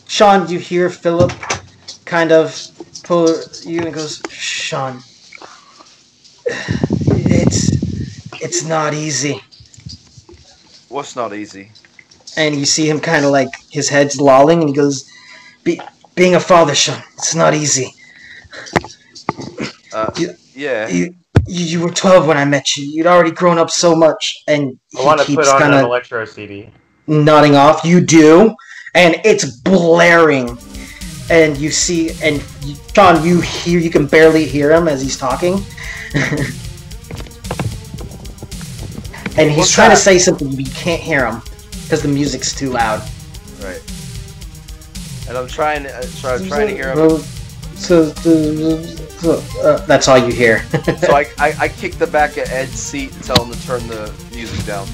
Shaun, you hear Philip kind of pull you and goes, Shaun, it's not easy. What's not easy? And you see him kind of like, his head's lolling, and he goes, being a father, Shaun, it's not easy. Yeah. You were 12 when I met you. You'd already grown up so much, and I want to put on an electro CD. Nodding off. You do, and it's blaring. and you see, and Shaun, you can barely hear him as he's talking. And he's trying to say something, but you can't hear him because the music's too loud. Right. And I'm trying to hear him. That's all you hear. So I kick the back of Ed's seat and tell him to turn the music down.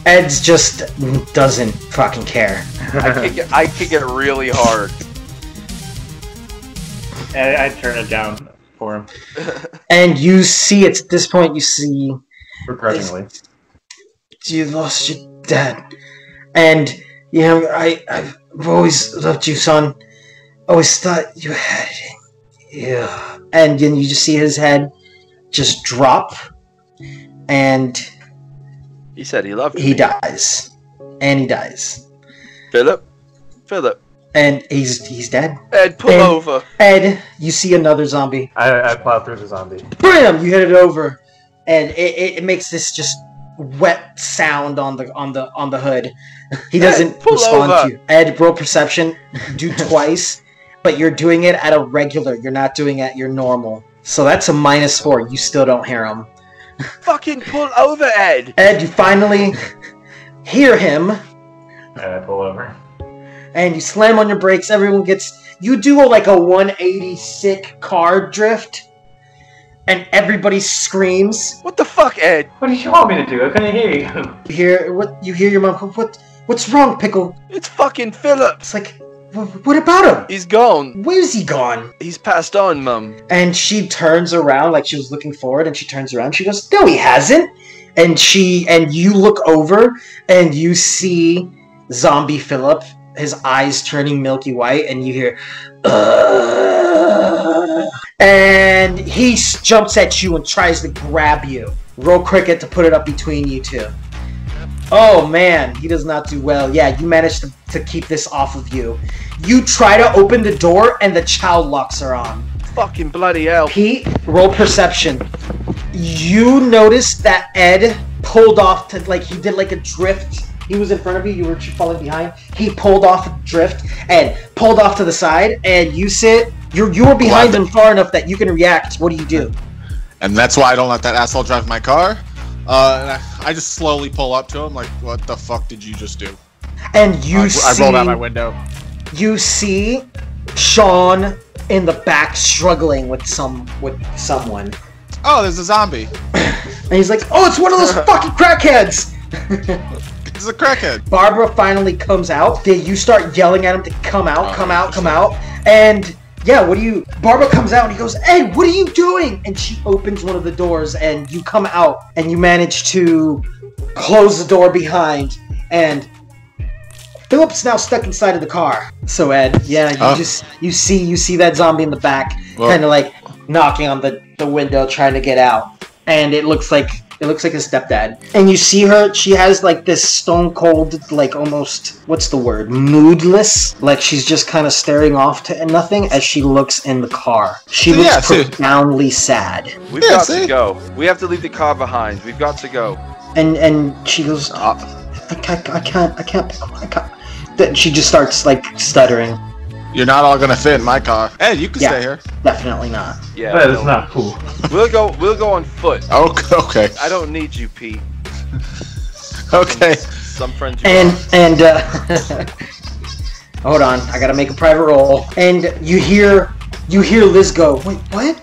Ed's just doesn't fucking care. I kick it really hard. And I turn it down for him. And you see, it's at this point, you see... Begrudgingly. You lost your dad. And, you know, I've always loved you, son. Always thought you had it. Yeah. And then you just see his head just drop. And... He said he loved me. He dies. And he dies. Philip. And he's dead. Ed, pull over. Ed, you see another zombie. I plow through the zombie. Bam! You hit it over. And it makes this just wet sound on the hood. He doesn't respond to you. Ed, roll perception. Do twice. But you're doing it at a regular. You're not doing it at your normal. So that's a -4. You still don't hear him. Fucking pull over, Ed! Ed, you finally hear him. And I pull over. And you slam on your brakes. Everyone gets... You do like a 180 sick car drift. And everybody screams. What the fuck, Ed? What did you want me to do? I couldn't hear you. You hear your mom. What's wrong, Pickle? It's fucking Philip. It's like, what about him? He's gone. Where's he gone? He's passed on, Mum. And she turns around like she was looking forward, and she turns around. She goes, "No, he hasn't." And you look over, and you see Zombie Philip, his eyes turning milky white, and you hear, and he jumps at you and tries to grab you. Roll cricket to put it up between you two. Oh man, he does not do well. Yeah, you managed to keep this off of you. You try to open the door and the child locks are on. Fucking bloody hell. Pete, roll perception. You noticed that Ed pulled off to, like, he did like a drift. He was in front of you, you were falling behind. He pulled off a drift and pulled off to the side, and you were behind him far enough that you can react. What do? And that's why I don't let that asshole drive my car. And I just slowly pull up to him, like, what the fuck did you just do? And I rolled out my window. You see Shaun in the back struggling with someone. Oh, there's a zombie. And he's like, "Oh, it's one of those fucking crackheads!" It's a crackhead. Barbara finally comes out. You start yelling at him to come out, come out. And yeah, Barbara comes out and he goes, "Ed, what are you doing?" And she opens one of the doors and you come out and you manage to close the door behind, and Philip's now stuck inside of the car. So Ed, yeah, you see that zombie in the back, kind of like knocking on the window trying to get out. And it looks like his stepdad. And you see her, she has like this stone cold, like almost, what's the word, moodless? Like she's just kind of staring off to nothing as she looks in the car. She looks profoundly sad. We've got to go. We have to leave the car behind. We've got to go. And she goes, I can't. Then she just starts like stuttering. You're not all gonna fit in my car. Hey, you can stay here. Definitely not. Yeah, but it's not cool. We'll go on foot. Okay. I don't need you, Pete. Okay. Some friends. And hold on, I gotta make a private roll. And you hear Liz go, "Wait, what?"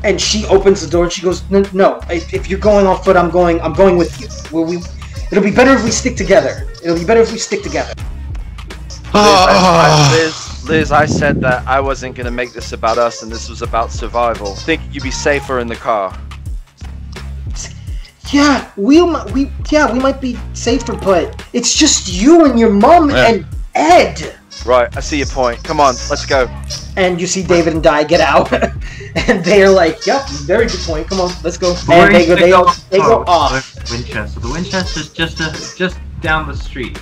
And she opens the door and she goes, "No. If you're going on foot, I'm going with you. It'll be better if we stick together. Liz, I said that I wasn't gonna make this about us, and this was about survival. Think you'd be safer in the car. Yeah, we might be safer, but it's just you and your mom and Ed. Right, I see your point. Come on, let's go. And you see David and Di get out, and they're like, "Yep, very good point. Come on, let's go." And they go off. Winchester. The Winchester's just down the street.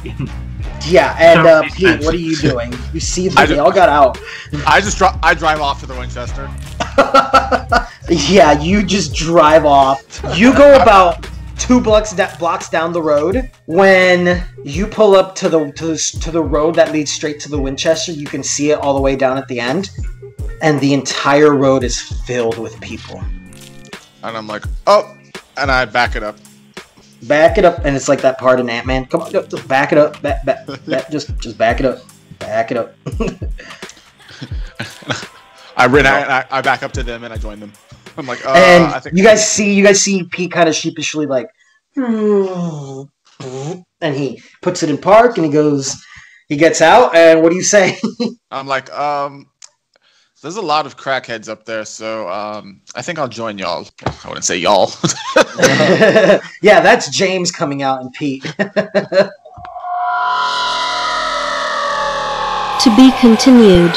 Yeah, and Pete, what are you doing? You see that they all got out. I drive off to the Winchester. Yeah, you just drive off. You go about 2 blocks down the road. When you pull up to the road that leads straight to the Winchester, you can see it all the way down at the end, and the entire road is filled with people. And I'm like, oh, and I back it up. Back it up, and it's like that part in Ant-Man. Come on, just back it up. Just back it up. Back it up. I back up to them and I join them. I'm like, and I think you guys see Pete kind of sheepishly like, and he puts it in park, and he gets out, and what do you say? I'm like, there's a lot of crackheads up there, so I think I'll join y'all. I wouldn't say y'all. Yeah, that's James coming out and Pete. To be continued.